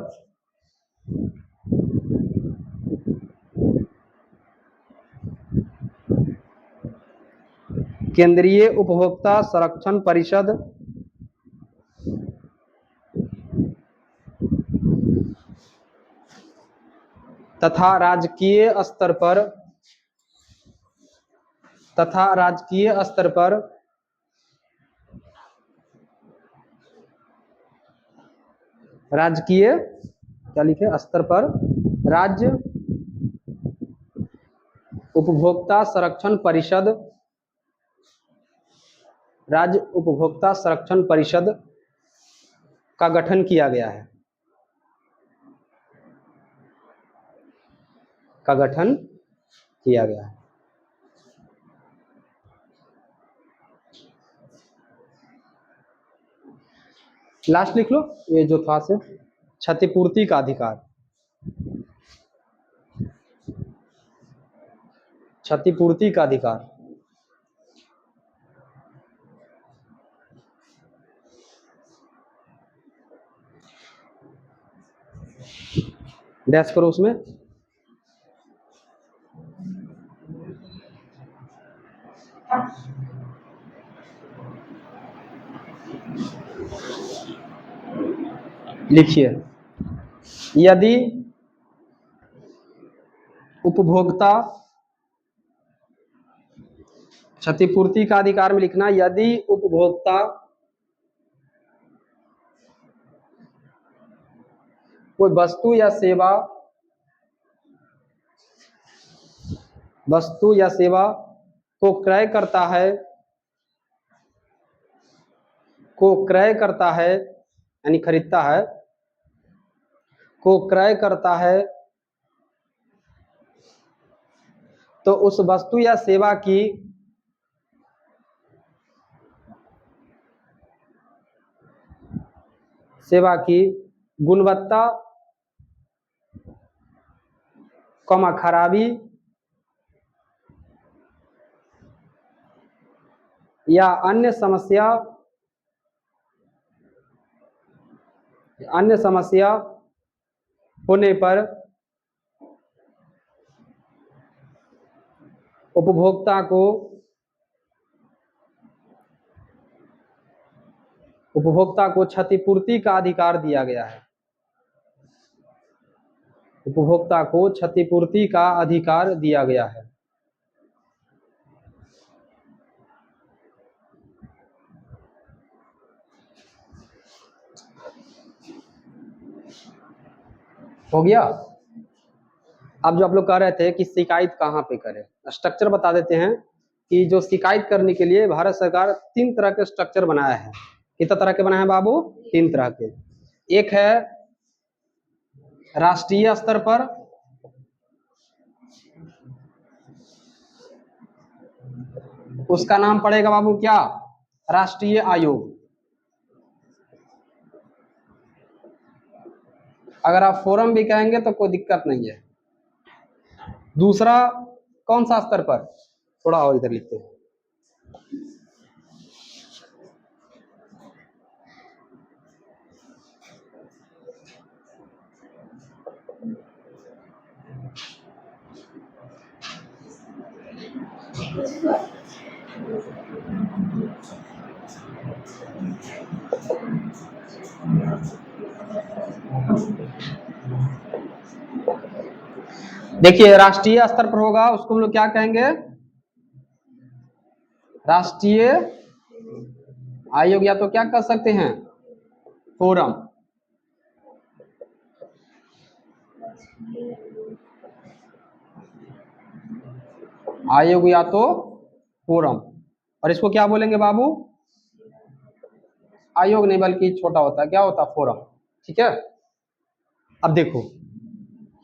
Speaker 1: केंद्रीय उपभोक्ता संरक्षण परिषद तथा राजकीय स्तर पर राजकीय क्या लिखे स्तर पर राज्य उपभोक्ता संरक्षण परिषद का गठन किया गया है, लास्ट लिख लो ये जो था से क्षतिपूर्ति का अधिकार, डैश करो उसमें। लिखिए यदि उपभोक्ता क्षतिपूर्ति का अधिकार में लिखना यदि उपभोक्ता कोई वस्तु या सेवा को क्रय करता है यानी खरीदता है, तो उस वस्तु या सेवा की गुणवत्ता, खराबी या अन्य समस्या होने पर उपभोक्ता को क्षतिपूर्ति का अधिकार दिया गया है, हो गया। अब जो आप लोग कह रहे थे कि शिकायत कहाँ पे करें, स्ट्रक्चर बता देते हैं कि जो शिकायत करने के लिए भारत सरकार 3 तरह के स्ट्रक्चर बनाया है। कितना तरह के बनाए हैं बाबू? 3 तरह के। एक है राष्ट्रीय स्तर पर, उसका नाम पड़ेगा बाबू क्या? राष्ट्रीय आयोग। अगर आप फोरम भी कहेंगे तो कोई दिक्कत नहीं है। दूसरा कौन सा स्तर पर? थोड़ा और इधर लिखते हैं। देखिए राष्ट्रीय स्तर पर होगा उसको हम लोग क्या कहेंगे? राष्ट्रीय आयोग, या तो क्या कर सकते हैं? फोरम। आयोग या तो फोरम। और इसको क्या बोलेंगे बाबू? आयोग नहीं बल्कि छोटा होता है, क्या होता है? फोरम। ठीक है। अब देखो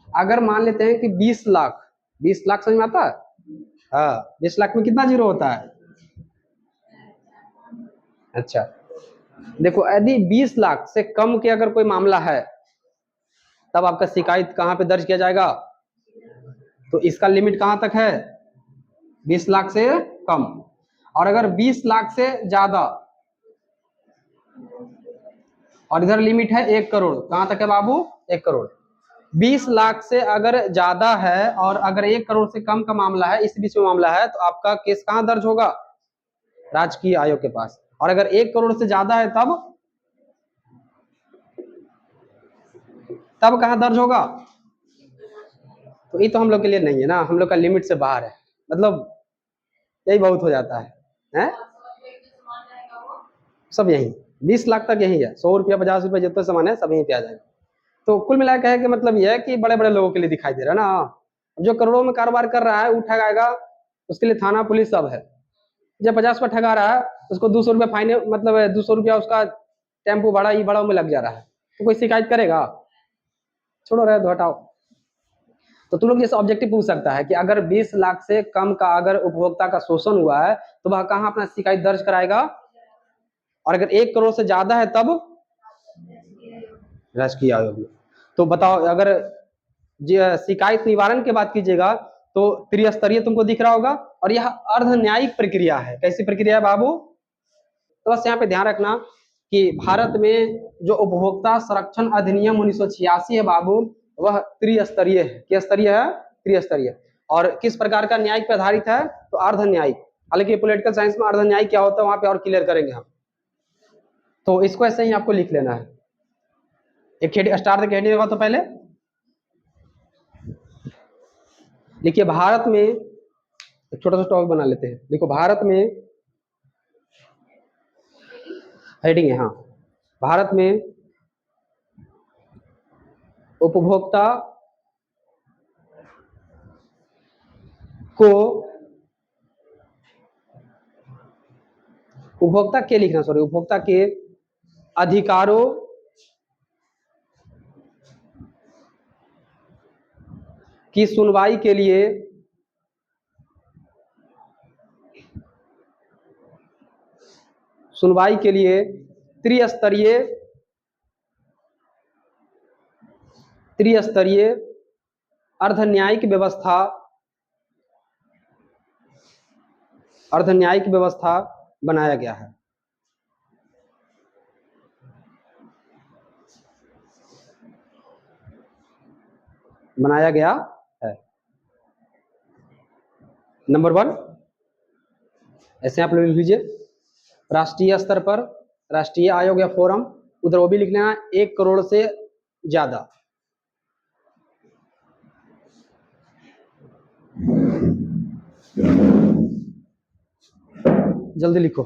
Speaker 1: अगर मान लेते हैं कि 20 लाख समझ में आता है? हाँ, 20 लाख में कितना जीरो होता है? अच्छा देखो यदि 20 लाख से कम के अगर कोई मामला है तब आपका शिकायत कहां पे दर्ज किया जाएगा? तो इसका लिमिट कहां तक है? 20 लाख से कम। और अगर 20 लाख से ज्यादा, और इधर लिमिट है 1 करोड़, कहां तक है बाबू? 1 करोड़। 20 लाख से अगर ज्यादा है और अगर 1 करोड़ से कम का मामला है, इस बीच में मामला है, तो आपका केस कहां दर्ज होगा? राजकीय आयोग के पास। और अगर 1 करोड़ से ज्यादा है तब कहां दर्ज होगा? तो ये तो हम लोग के लिए नहीं है ना, हम लोग का लिमिट से बाहर है, मतलब यही बहुत हो जाता है? सब यही 20 लाख तक यही है, 100 रुपया 50 रुपया जितना सामान है सब यहीं पे आ जाएगा। तो कुल मिला के है कि मतलब यह है कि बड़े बड़े लोगों के लिए दिखाई दे रहा है ना, जो करोड़ों में कारोबार कर रहा है वो ठगाएगा, उसके लिए थाना पुलिस सब है। जब 50 पर ठगा रहा है उसको 200 रुपया फाइन, मतलब 200 रुपया उसका टेम्पो भाड़ा ये भाड़ा में लग जा रहा है, तो कोई शिकायत करेगा? छोड़ो, रहे दो, हटाओ। तो तुम लोग जैसे ऑब्जेक्टिव पूछ सकता है कि अगर 20 लाख से कम का अगर उपभोक्ता का शोषण हुआ है तो वह कहाँ अपना शिकायत दर्ज कराएगा, और अगर 1 करोड़ से ज्यादा है तब राजकीय आयोग में। तो बताओ, अगर शिकायत निवारण की बात कीजिएगा तो त्रिस्तरीय तुमको दिख रहा होगा, और यह अर्ध न्यायिक प्रक्रिया है। कैसी प्रक्रिया है बाबू? तो बस यहाँ पे ध्यान रखना कि भारत में जो उपभोक्ता संरक्षण अधिनियम 1986 है बाबू, वह त्रिस्तरीय है। क्या स्तरीय है? त्रिस्तरीय। और किस प्रकार का न्यायिक पे आधारित है? तो अर्ध न्यायिक। हालांकि पॉलिटिकल साइंस में अर्ध न्यायिक क्या होता है वहां पे और क्लियर करेंगे हम, तो इसको ऐसे ही आपको लिख लेना है। एक स्टार तक हेडिंग होगा, तो पहले देखिए भारत में एक छोटा सा टॉपिक बना लेते हैं। देखो भारत में हेडिंग है, हाँ, भारत में उपभोक्ता को उपभोक्ता के लिखना, सॉरी, उपभोक्ता के अधिकारों की सुनवाई के लिए त्रिस्तरीय अर्ध न्यायिक व्यवस्था बनाया गया है। नंबर 1 ऐसे आप लोग लिख लीजिए, राष्ट्रीय स्तर पर राष्ट्रीय आयोग या फोरम, उधर वो भी लिख लेना 1 करोड़ से ज्यादा। जल्दी लिखो।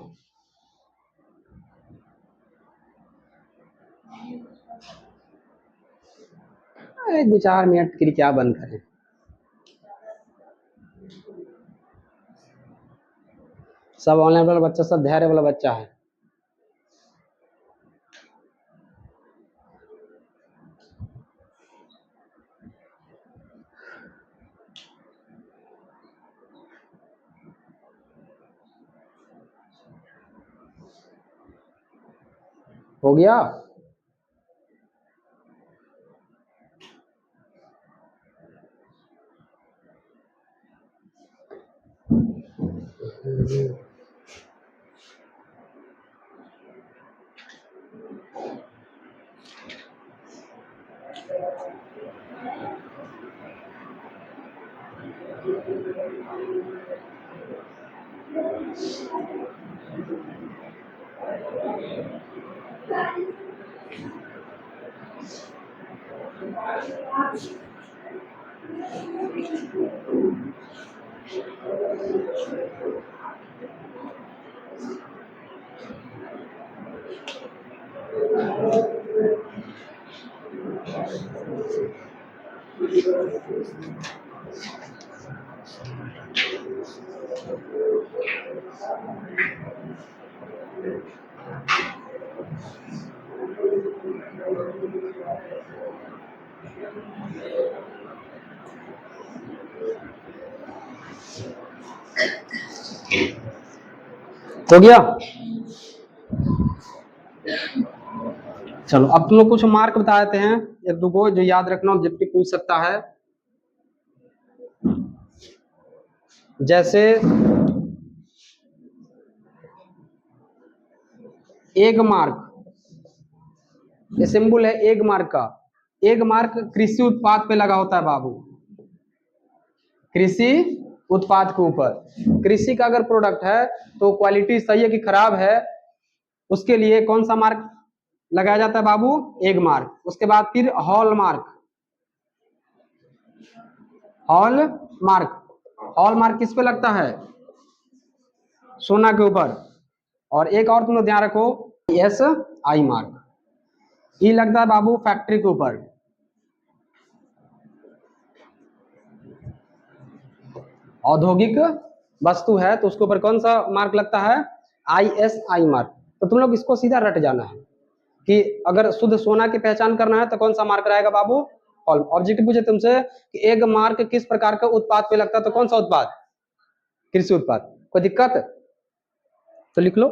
Speaker 1: अरे 2-4 मिनट के लिए क्या बंद करें, सब ऑनलाइन वाला बच्चा, सब धैर्य वाला बच्चा है। हो गया? हो गया? चलो अब तुम लोग कुछ मार्क बता देते हैं, 1-2 को जो याद रखना, ऑब्जेक्टिव पूछ सकता है। जैसे एग मार्क, ये सिंबल है एग मार्क का। एग मार्क कृषि उत्पाद पे लगा होता है बाबू, कृषि उत्पाद के ऊपर। कृषि का अगर प्रोडक्ट है तो क्वालिटी सही है कि खराब है, उसके लिए कौन सा मार्क लगाया जाता है बाबू? Egg mark. उसके बाद फिर hall mark, hall mark, hall mark किस पे लगता है? सोना के ऊपर। और एक और तुम लोग ध्यान रखो, एस आई मार्क, ई लगता है बाबू फैक्ट्री के ऊपर। औद्योगिक वस्तु है तो उसके ऊपर कौन सा मार्क लगता है? ISI mark. तो तुम लोग इसको सीधा रट जाना है कि अगर शुद्ध सोना की पहचान करना है तो कौन सा मार्क रहेगा बाबू? हॉल। ऑब्जेक्टिव पूछे तुमसे कि एक मार्क किस प्रकार के उत्पाद पे लगता है, तो कौन सा उत्पाद? कृषि उत्पाद। कोई दिक्कत? तो लिख लो।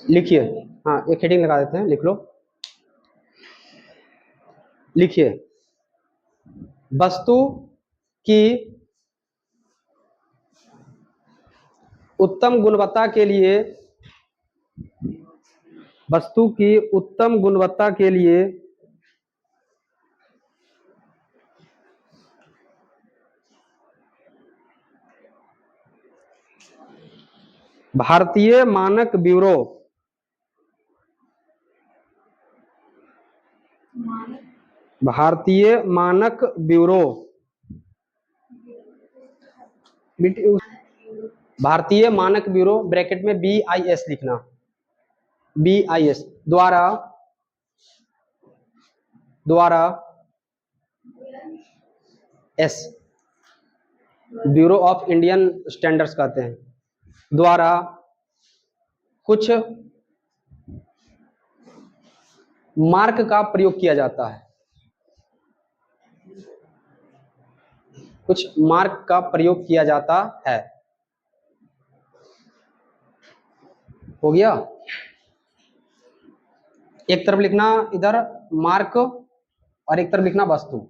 Speaker 1: लिखिए, हाँ एक हेडिंग लगा देते हैं, लिख लो। लिखिए, वस्तु की उत्तम गुणवत्ता के लिए, वस्तु की उत्तम गुणवत्ता के लिए भारतीय मानक ब्यूरो, भारतीय मानक ब्यूरो, भारतीय मानक ब्यूरो ब्रैकेट में BIS लिखना, BIS द्वारा, द्वारा S, bureau of Indian standards कहते हैं, द्वारा कुछ मार्क का प्रयोग किया जाता है, कुछ मार्क का प्रयोग किया जाता है। हो गया? एक तरफ लिखना इधर मार्क और एक तरफ लिखना वस्तु,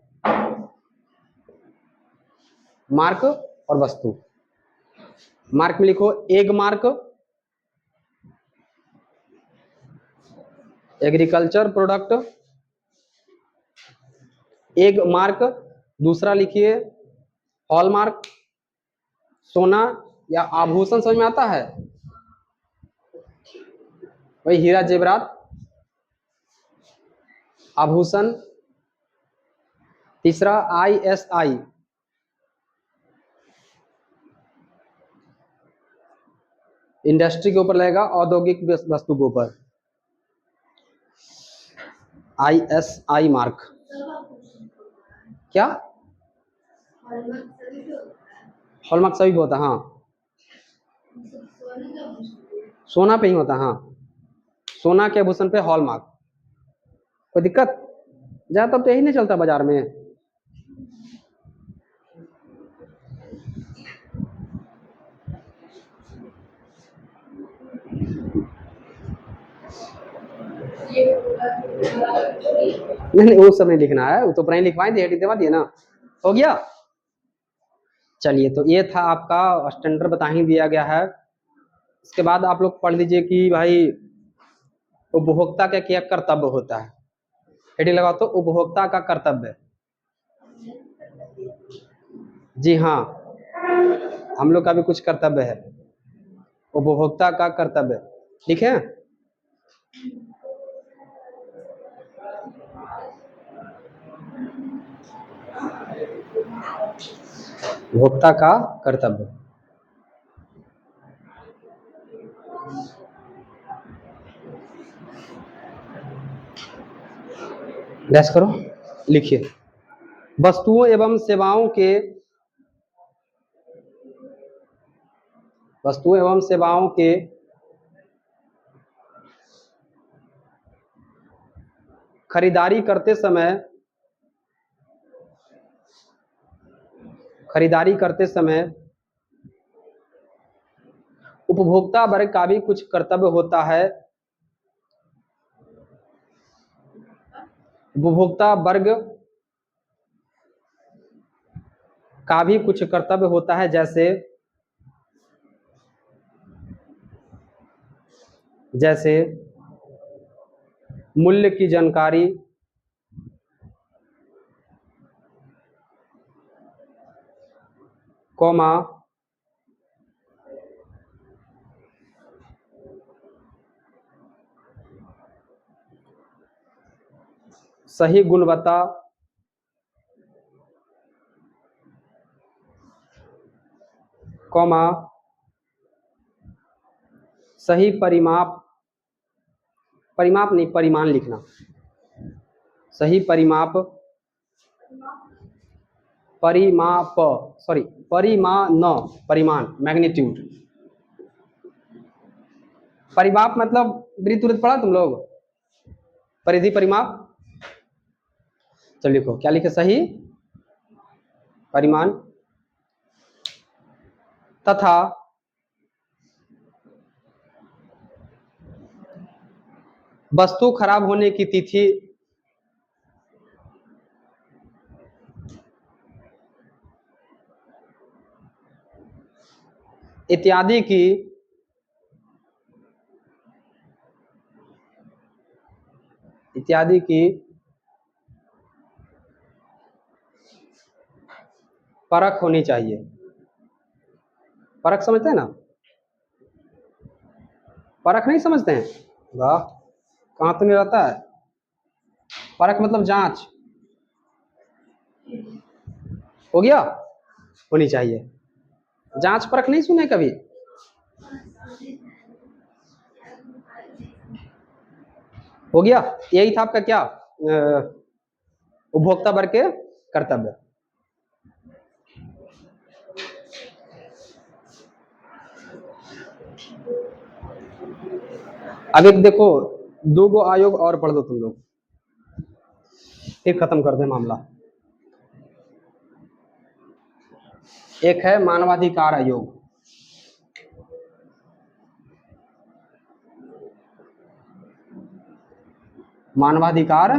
Speaker 1: मार्क और वस्तु। मार्क में लिखो egg mark, agriculture product, egg mark. दूसरा लिखिए हॉलमार्क, सोना या आभूषण, समझ में आता है? वही हीरा जेवरात, आभूषण। तीसरा ISI, इंडस्ट्री के ऊपर लगेगा, औद्योगिक वस्तु के ऊपर ISI मार्क। क्या हॉलमार्क सभी पे होता है? हाँ, सोना पे ही होता है। हाँ, सोना के आभूषण पे हॉलमार्क। कोई दिक्कत? ज्यादातर तो यही नहीं चलता बाजार में। नहीं वो सब नहीं लिखना है, वो तो प्राइम लिखवाएं, हेडिंग दबा दिए ना, हो गया। चलिए, तो ये था आपका स्टैंडर्ड बता ही दिया गया है। इसके बाद आप लोग पढ़ लीजिए कि भाई उपभोक्ता का क्या कर्तव्य होता है। हेडिंग लगाओ तो उपभोक्ता का कर्तव्य। जी हाँ, हम लोग का भी कुछ कर्तव्य है, उपभोक्ता का कर्तव्य। ठीक है? उपभोक्ता का कर्तव्य। गैस करो, लिखिए वस्तुओं एवं सेवाओं के, वस्तुओं एवं सेवाओं के खरीदारी करते समय, खरीदारी करते समय उपभोक्ता वर्ग का भी कुछ कर्तव्य होता है, उपभोक्ता वर्ग का भी कुछ कर्तव्य होता है, जैसे जैसे मूल्य की जानकारी, कॉमा सही गुणवत्ता, कॉमा सही परिमाप, परिमाप नहीं परिमाण लिखना, सही परिमाप, परिमाप सॉरी परिमाण, परिमाण मैग्नीट्यूड। परिमाप मतलब वृत्त वृत्त पढ़ा तुम लोग, परिधि परिमाप। चलो लिखो, क्या लिखे, सही परिमाण तथा वस्तु खराब होने की तिथि इत्यादि की परख होनी चाहिए। परख समझते हैं ना, परख नहीं समझते हैं, वाह कहाँ तो नहीं रहता है। परख मतलब जांच, हो गया, होनी चाहिए। जांच परख नहीं सुने कभी, हो गया। यही था आपका क्या, उपभोक्ता वर्ग के कर्तव्य। अब एक देखो, दो गो आयोग और पढ़ दो तुम लोग, एक खत्म कर दे मामला। एक है मानवाधिकार आयोग, मानवाधिकार,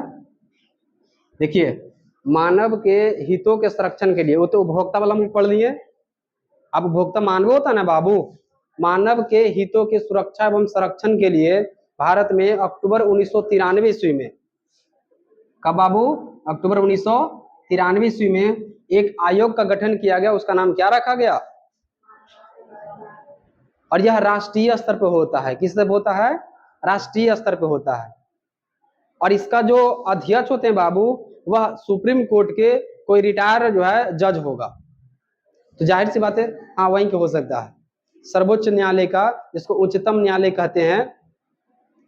Speaker 1: देखिए मानव के हितों के संरक्षण के लिए, वो तो उपभोक्ता वाला हम पढ़ लिए। अब उपभोक्ता मानव होता ना बाबू, मानव के हितों की सुरक्षा एवं संरक्षण के लिए भारत में अक्टूबर 1993 ईस्वी में, कब बाबू, अक्टूबर 1993 ईस्वी में एक आयोग का गठन किया गया। उसका नाम क्या रखा गया, और यह राष्ट्रीय स्तर पर होता है। किस स्तर पर होता है, राष्ट्रीय स्तर पर होता है। और इसका जो अध्यक्ष होते हैं बाबू, वह सुप्रीम कोर्ट के कोई रिटायर जो है जज होगा। तो जाहिर सी बात है, हाँ वहीं के हो सकता है। सर्वोच्च न्यायालय का, जिसको उच्चतम न्यायालय कहते हैं,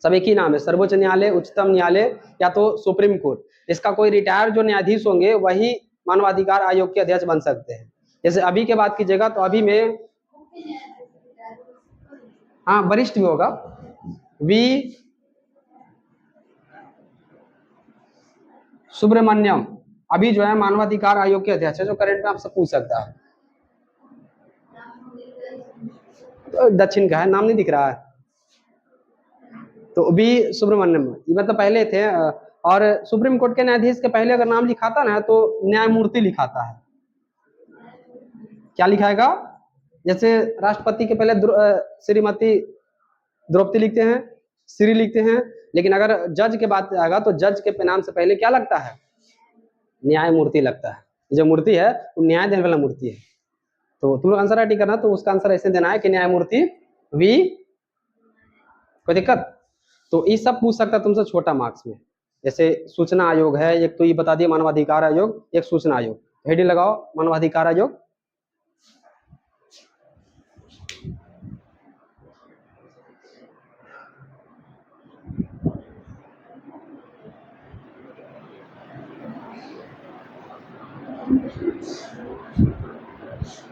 Speaker 1: सब एक ही नाम है, सर्वोच्च न्यायालय, उच्चतम न्यायालय या तो सुप्रीम कोर्ट। इसका कोई रिटायर जो न्यायाधीश होंगे वही मानवाधिकार आयोग के अध्यक्ष बन सकते हैं। जैसे अभी के बात कीजिएगा तो अभी में, हाँ वरिष्ठ भी होगा, वी सुब्रमण्यम अभी जो है मानवाधिकार आयोग के अध्यक्ष है, जो करंट में आपसे पूछ सकता है। तो दक्षिण का है, नाम नहीं दिख रहा है, तो वी सुब्रमण्यम मतलब पहले थे। और सुप्रीम कोर्ट के न्यायाधीश के पहले अगर नाम लिखाता ना तो न्यायमूर्ति लिखाता है। क्या लिखाएगा, जैसे राष्ट्रपति के पहले श्रीमती द्रौपदी लिखते हैं, श्री लिखते हैं, लेकिन अगर जज के बात आएगा तो जज के नाम से पहले क्या लगता है, न्यायमूर्ति लगता है। जो मूर्ति है वो न्याय देने वाला मूर्ति है। तो तुम लोग आंसर राइटिंग करना, तो उसका आंसर ऐसे देना है कि न्यायमूर्ति वी, कोई दिक्कत। तो ये सब पूछ सकता है तुमसे छोटा मार्क्स में। जैसे सूचना आयोग है एक, तो ये बता दिया मानवाधिकार आयोग, एक सूचना आयोग। हेडिंग लगाओ मानवाधिकार आयोग।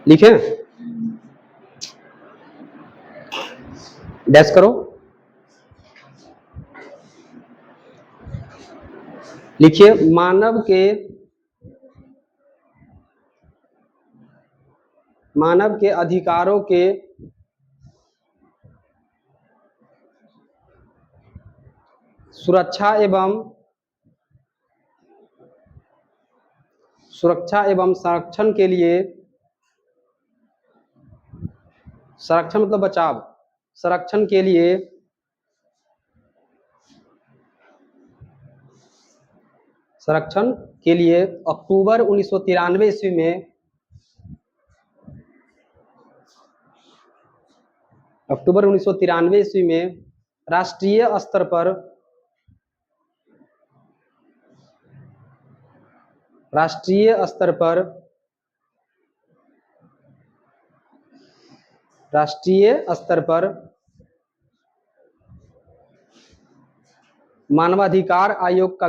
Speaker 1: लिखे, डैश करो, लिखिए मानव के अधिकारों के सुरक्षा एवं संरक्षण के लिए, संरक्षण मतलब बचाव, संरक्षण के लिए अक्टूबर 1993 ईस्वी में, अक्टूबर 1993 ईस्वी में राष्ट्रीय स्तर पर राष्ट्रीय स्तर पर मानवाधिकार आयोग का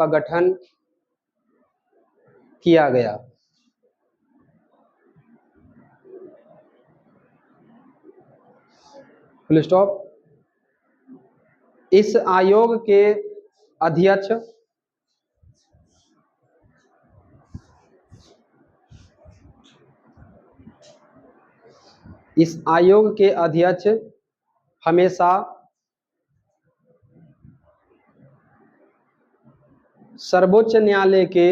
Speaker 1: गठन किया गया। Full stop. इस आयोग के अध्यक्ष हमेशा सर्वोच्च न्यायालय के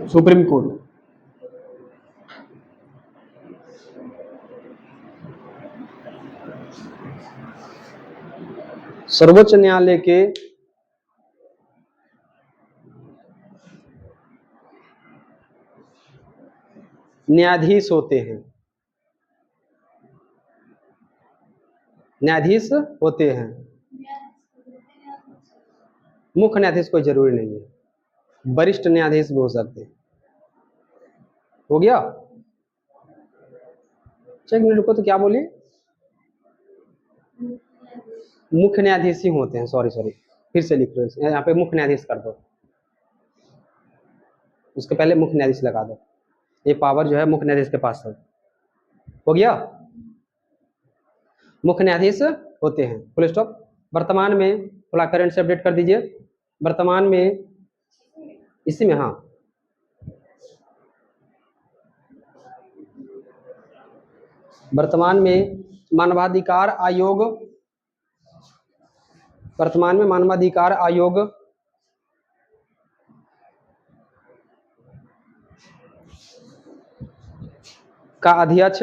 Speaker 1: सुप्रीम कोर्ट सर्वोच्च न्यायालय के न्यायाधीश होते हैं। मुख्य न्यायाधीश कोई जरूरी नहीं है, वरिष्ठ न्यायाधीश भी हो सकते हैं। हो गया? एक मिनट रुको, तो क्या बोली? मुख्य न्यायाधीश ही होते हैं। सॉरी, फिर से लिख लो, यहाँ पे मुख्य न्यायाधीश कर दो, उसके पहले मुख्य न्यायाधीश लगा दो। ये पावर जो है मुख्य न्यायाधीश के पास है। हो गया? मुख्य न्यायाधीश होते हैं। Full stop. वर्तमान में थोड़ा करंट से अपडेट कर दीजिए। वर्तमान में इसी में, हाँ, वर्तमान में मानवाधिकार आयोग का अध्यक्ष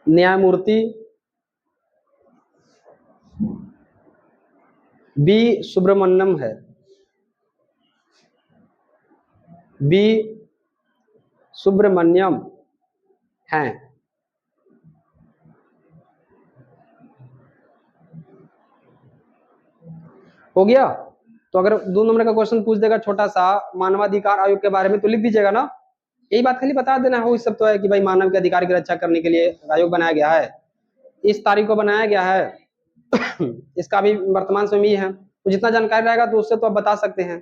Speaker 1: न्यायमूर्ति बी सुब्रमण्यम है। हैं। हो गया? तो अगर 2 नंबर का क्वेश्चन पूछ देगा छोटा सा मानवाधिकार आयोग के बारे में, तो लिख दीजिएगा ना। यही बात खाली बता देना हो, इस सब तो है कि भाई मानव के अधिकार की रक्षा करने के लिए आयोग बनाया गया है, इस तारीख को बनाया गया है। इसका भी वर्तमान समय ही है। तो जितना जानकारी रहेगा तो उससे तो आप बता सकते हैं,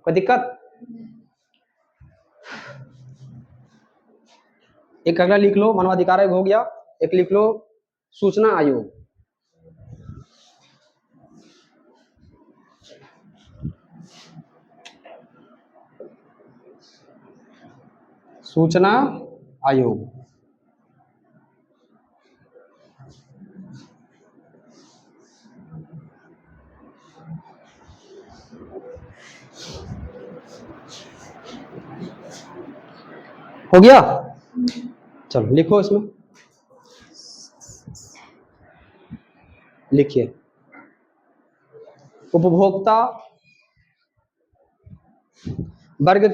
Speaker 1: कोई दिक्कत? एक अगला लिख लो, मानवाधिकार आयोग हो गया। एक लिख लो सूचना आयोग। सूचना आयोग। हो गया? चलो लिखो, इसमें लिखिए, उपभोक्ता वर्ग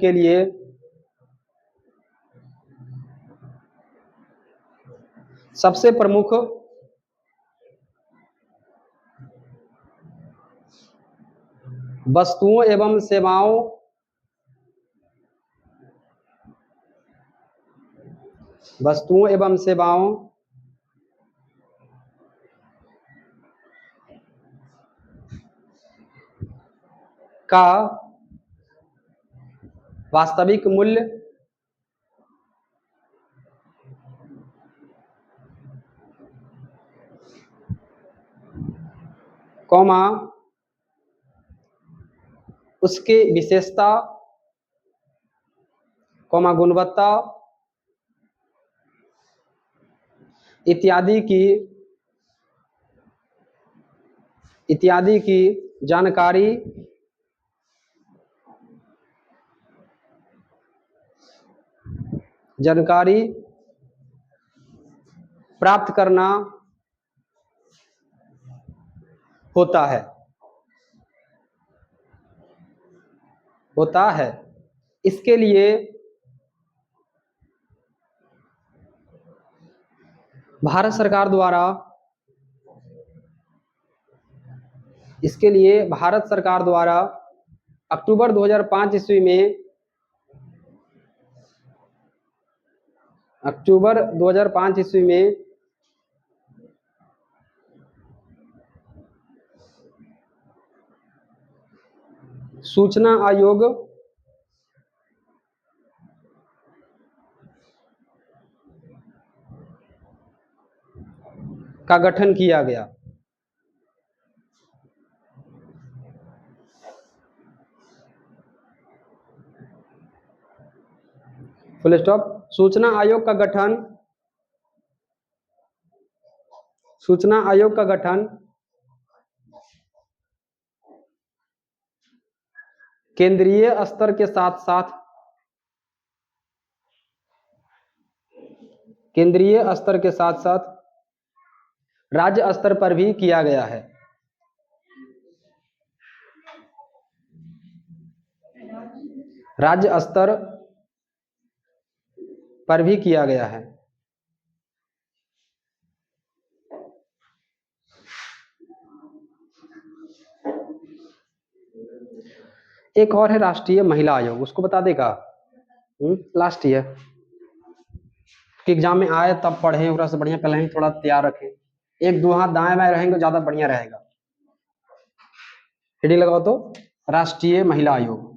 Speaker 1: के लिए सबसे प्रमुख वस्तुओं एवं सेवाओं का वास्तविक मूल्य कौमा उसके विशेषता कौमा गुणवत्ता इत्यादि की जानकारी प्राप्त करना होता है। इसके लिए भारत सरकार द्वारा अक्टूबर 2005 ईस्वी में सूचना आयोग का गठन किया गया। Full stop. सूचना आयोग का गठन केंद्रीय स्तर के साथ साथ राज्य स्तर पर भी किया गया है। राज्य स्तर पर भी किया गया है। एक और है राष्ट्रीय महिला आयोग, उसको बता देगा। लास्ट ईयर कि एग्जाम में आए तब पढ़ें, ओकरा से बढ़िया पहले ही थोड़ा तैयार रखें। एक दो हाथ दाएं बाएं रहेंगे ज्यादा बढ़िया रहेगा। हेडिंग लगाओ तो राष्ट्रीय महिला आयोग।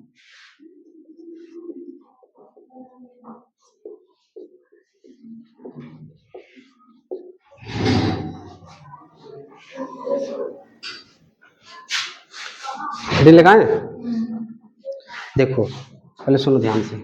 Speaker 1: हेडिंग लगाएं। देखो पहले सुनो ध्यान से।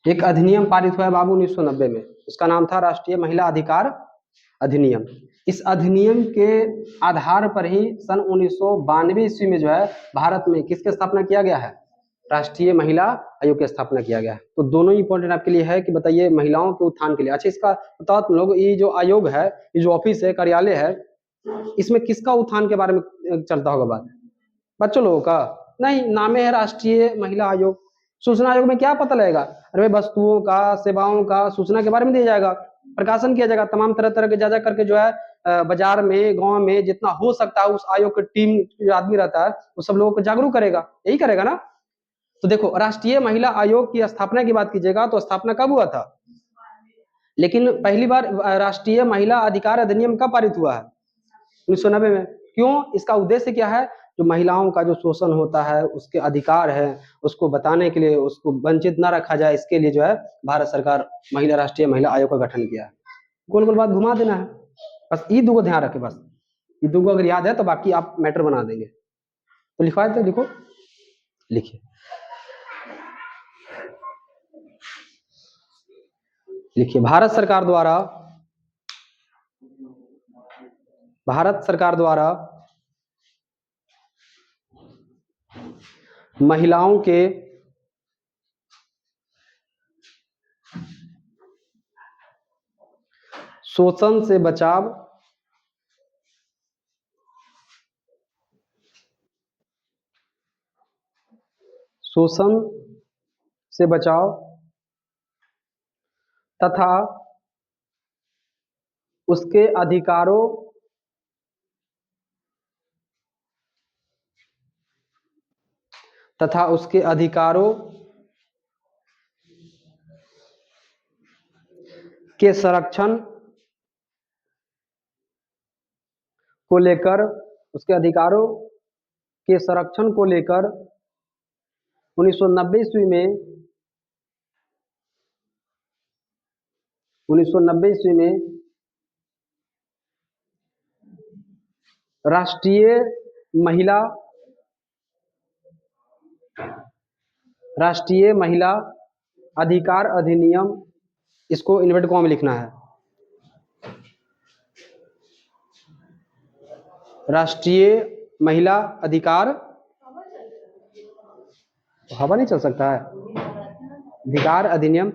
Speaker 1: एक अधिनियम पारित हुआ है बाबू 1990 में, उसका नाम था राष्ट्रीय महिला अधिकार अधिनियम। इस अधिनियम के आधार पर ही सन 1992 ईस्वी में जो है भारत में किसकी स्थापना किया गया है? राष्ट्रीय महिला आयोग की स्थापना किया गया है। तो दोनों इंपॉर्टेंट आपके लिए है कि बताइए महिलाओं के उत्थान के लिए। अच्छा इसका बताओ तुम लोग, ये जो आयोग है, ये जो ऑफिस है, कार्यालय है, इसमें किसका उत्थान के बारे में चलता होगा बात? बच्चों लोगों का? नहीं, नामे है राष्ट्रीय महिला आयोग। सूचना आयोग में क्या पता लगेगा? अरे वस्तुओं का, सेवाओं का सूचना के बारे में दिया जाएगा, प्रकाशन किया जाएगा। तमाम तरह तरह के जा करके जो है बाजार में, गांव में जितना हो सकता है उस आयोग की टीम जो आदमी रहता है वो सब लोगों को जागरूक करेगा, यही करेगा ना। तो देखो राष्ट्रीय महिला आयोग की स्थापना की बात कीजिएगा तो स्थापना कब हुआ था? लेकिन पहली बार राष्ट्रीय महिला अधिकार अधिनियम कब पारित हुआ है? 1990 में। क्यों? इसका उद्देश्य क्या है? जो महिलाओं का जो शोषण होता है, उसके अधिकार है, उसको बताने के लिए, उसको वंचित ना रखा जाए, इसके लिए जो है भारत सरकार राष्ट्रीय महिला आयोग का गठन किया है। गोल गोल बात घुमा देना है, बस ये दो को ध्यान रखे। बस ये दो को अगर याद है तो बाकी आप मैटर बना देंगे। तो लिखवाए तो लिखो, लिखिए लिखिए। भारत सरकार द्वारा महिलाओं के शोषण से बचाव तथा उसके अधिकारों के संरक्षण को लेकर 1990 ईस्वी में राष्ट्रीय महिला अधिकार अधिनियम, इसको इन्वर्टेड कॉमा में लिखना है, राष्ट्रीय महिला अधिकार, हवा नहीं चल सकता है, अधिकार अधिनियम,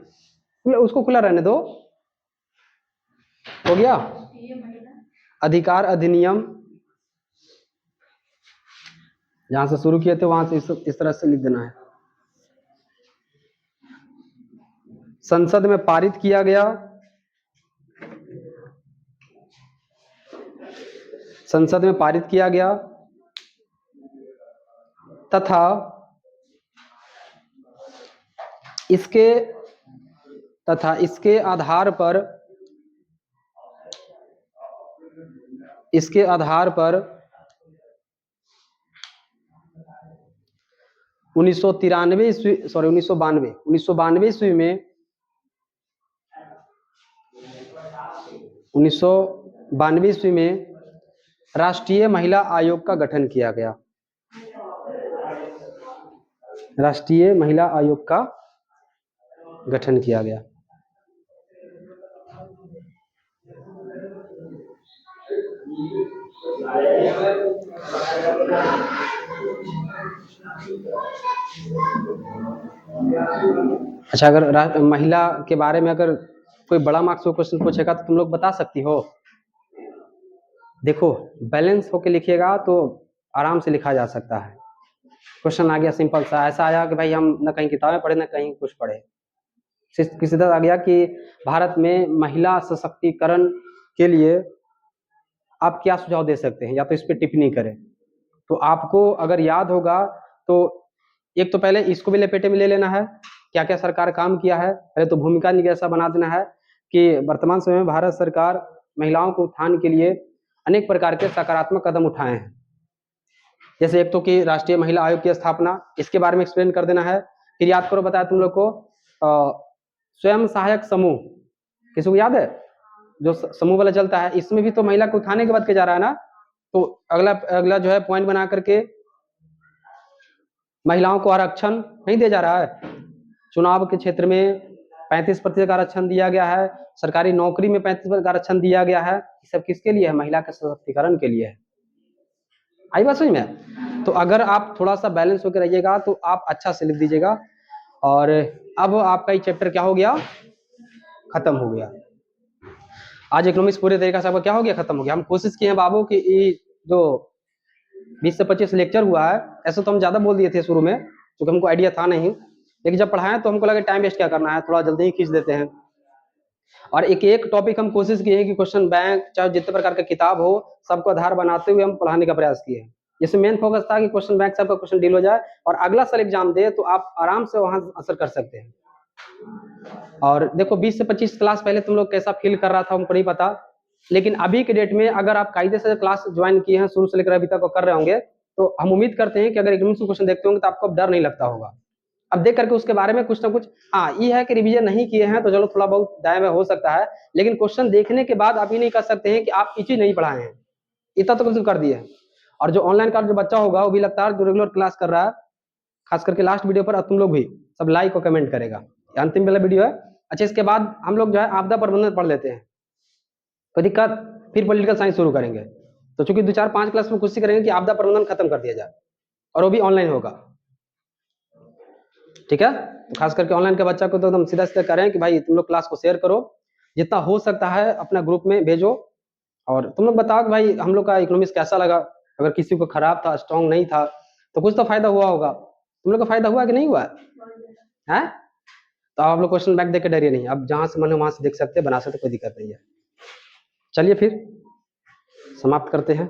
Speaker 1: उसको खुला रहने दो, हो गया। अधिकार अधिनियम, जहां से शुरू किए थे वहां से इस तरह से लिख देना है। संसद में पारित किया गया, संसद में पारित किया गया तथा इसके आधार पर 1992 ईस्वी में 1992 ईस्वी में राष्ट्रीय महिला आयोग का गठन किया गया। राष्ट्रीय महिला आयोग का गठन किया गया। अच्छा, अगर महिला के बारे में अगर कोई बड़ा मार्क्स को क्वेश्चन पूछेगा तो तुम लोग बता सकती हो। देखो, बैलेंस होके लिखिएगा तो आराम से लिखा जा सकता है। क्वेश्चन आ गया सिंपल सा, ऐसा आया कि भाई हम न कहीं किताबें पढ़े न कहीं कुछ पढ़े, किसी तरह आ गया कि भारत में महिला सशक्तिकरण के लिए आप क्या सुझाव दे सकते हैं, या तो इस पर टिप्पणी करें। तो आपको अगर याद होगा तो एक तो पहले इसको भी लपेटे में ले लेना है, क्या क्या सरकार काम किया है। पहले तो भूमिका निगैसा बना देना है कि वर्तमान समय में भारत सरकार महिलाओं के उत्थान के लिए अनेक प्रकार के सकारात्मक कदम उठाए हैं। जैसे एक तो कि राष्ट्रीय महिला आयोग की स्थापना, इसके बारे में एक्सप्लेन कर देना है। फिर याद करो, बताया तुम लोग को स्वयं सहायक समूह, किसी को याद है जो समूह वाला चलता है, इसमें भी तो महिला को उठाने के बाद के जा रहा है ना। तो अगला जो है पॉइंट बना करके महिलाओं को आरक्षण नहीं दिया जा रहा है। चुनाव के क्षेत्र में 35% आरक्षण दिया गया है, सरकारी नौकरी में 35% आरक्षण दिया गया है। ये सब किसके लिए है? महिला के सशक्तिकरण के लिए है। आई बात समझ में? तो अगर आप थोड़ा सा बैलेंस होकर रहिएगा तो आप अच्छा से लिख दीजिएगा। और अब आपका ये चैप्टर क्या हो गया? खत्म हो गया। आज इकोनॉमिक्स पूरे तरीके से आपका क्या हो गया? खत्म हो गया। हम कोशिश किए हैं बाबू कि ये जो 20 से 25 लेक्चर हुआ है, ऐसे तो हम ज्यादा बोल दिए थे शुरू में क्योंकि हमको आइडिया था नहीं, लेकिन जब पढ़ाएं तो हमको लगा टाइम वेस्ट क्या करना है, थोड़ा जल्दी ही खींच देते हैं। और एक टॉपिक हम कोशिश किए हैं कि क्वेश्चन बैंक चाहे जितने प्रकार का किताब हो सबको आधार बनाते हुए हम पढ़ाने का प्रयास किए हैं। जैसे मेन फोकस था कि क्वेश्चन बैंक से आपका क्वेश्चन डील हो जाए और अगला साल एग्जाम दे तो आप आराम से वहां असर कर सकते हैं। और देखो 20 से 25 क्लास पहले तुम लोग कैसा फील कर रहा था हमको नहीं पता, लेकिन अभी के डेट में अगर आप कायदे से क्लास ज्वाइन किए हैं शुरू से लेकर अभी तक कर रहे होंगे तो हम उम्मीद करते हैं कि अगर इकोनॉमिक्स क्वेश्चन देखते होंगे तो आपको अब डर नहीं लगता होगा। अब देख करके उसके बारे में कुछ ना कुछ, हाँ ये है कि रिवीजन नहीं किए हैं तो चलो थोड़ा बहुत दाएं में हो सकता है, लेकिन क्वेश्चन देखने के बाद आप ये नहीं कर सकते हैं कि आप ये चीज नहीं पढ़ाए हैं। इतना तो कुछ कर दिए हैं। और जो ऑनलाइन का जो बच्चा होगा वो भी लगातार जो रेगुलर क्लास कर रहा है, खास करके लास्ट वीडियो पर तुम लोग भी सब लाइक और कमेंट करेगा, अंतिम वाला वीडियो है। अच्छा, इसके बाद हम लोग जो है आपदा प्रबंधन पढ़ लेते हैं, कोई दिक्कत? फिर पॉलिटिकल साइंस शुरू करेंगे। तो चूंकि 2-4-5 क्लास में कोशिश करेंगे कि आपदा प्रबंधन खत्म कर दिया जाए और वो भी ऑनलाइन होगा। ठीक है, तो खास करके ऑनलाइन के बच्चा को तो एकदम सीधा सीधा करें कि भाई तुम लोग क्लास को शेयर करो, जितना हो सकता है अपना ग्रुप में भेजो। और तुम लोग बताओ कि भाई हम लोग का इकोनॉमिक्स कैसा लगा। अगर किसी को खराब था, स्ट्रांग नहीं था, तो कुछ तो फायदा हुआ होगा। तुम लोग का फायदा हुआ कि नहीं हुआ है? तो आप लोग क्वेश्चन बैंक देख के डरिए नहीं, अब जहां से मन हो वहां से देख सकते, बना सकते, कोई दिक्कत नहीं है। चलिए फिर समाप्त करते हैं।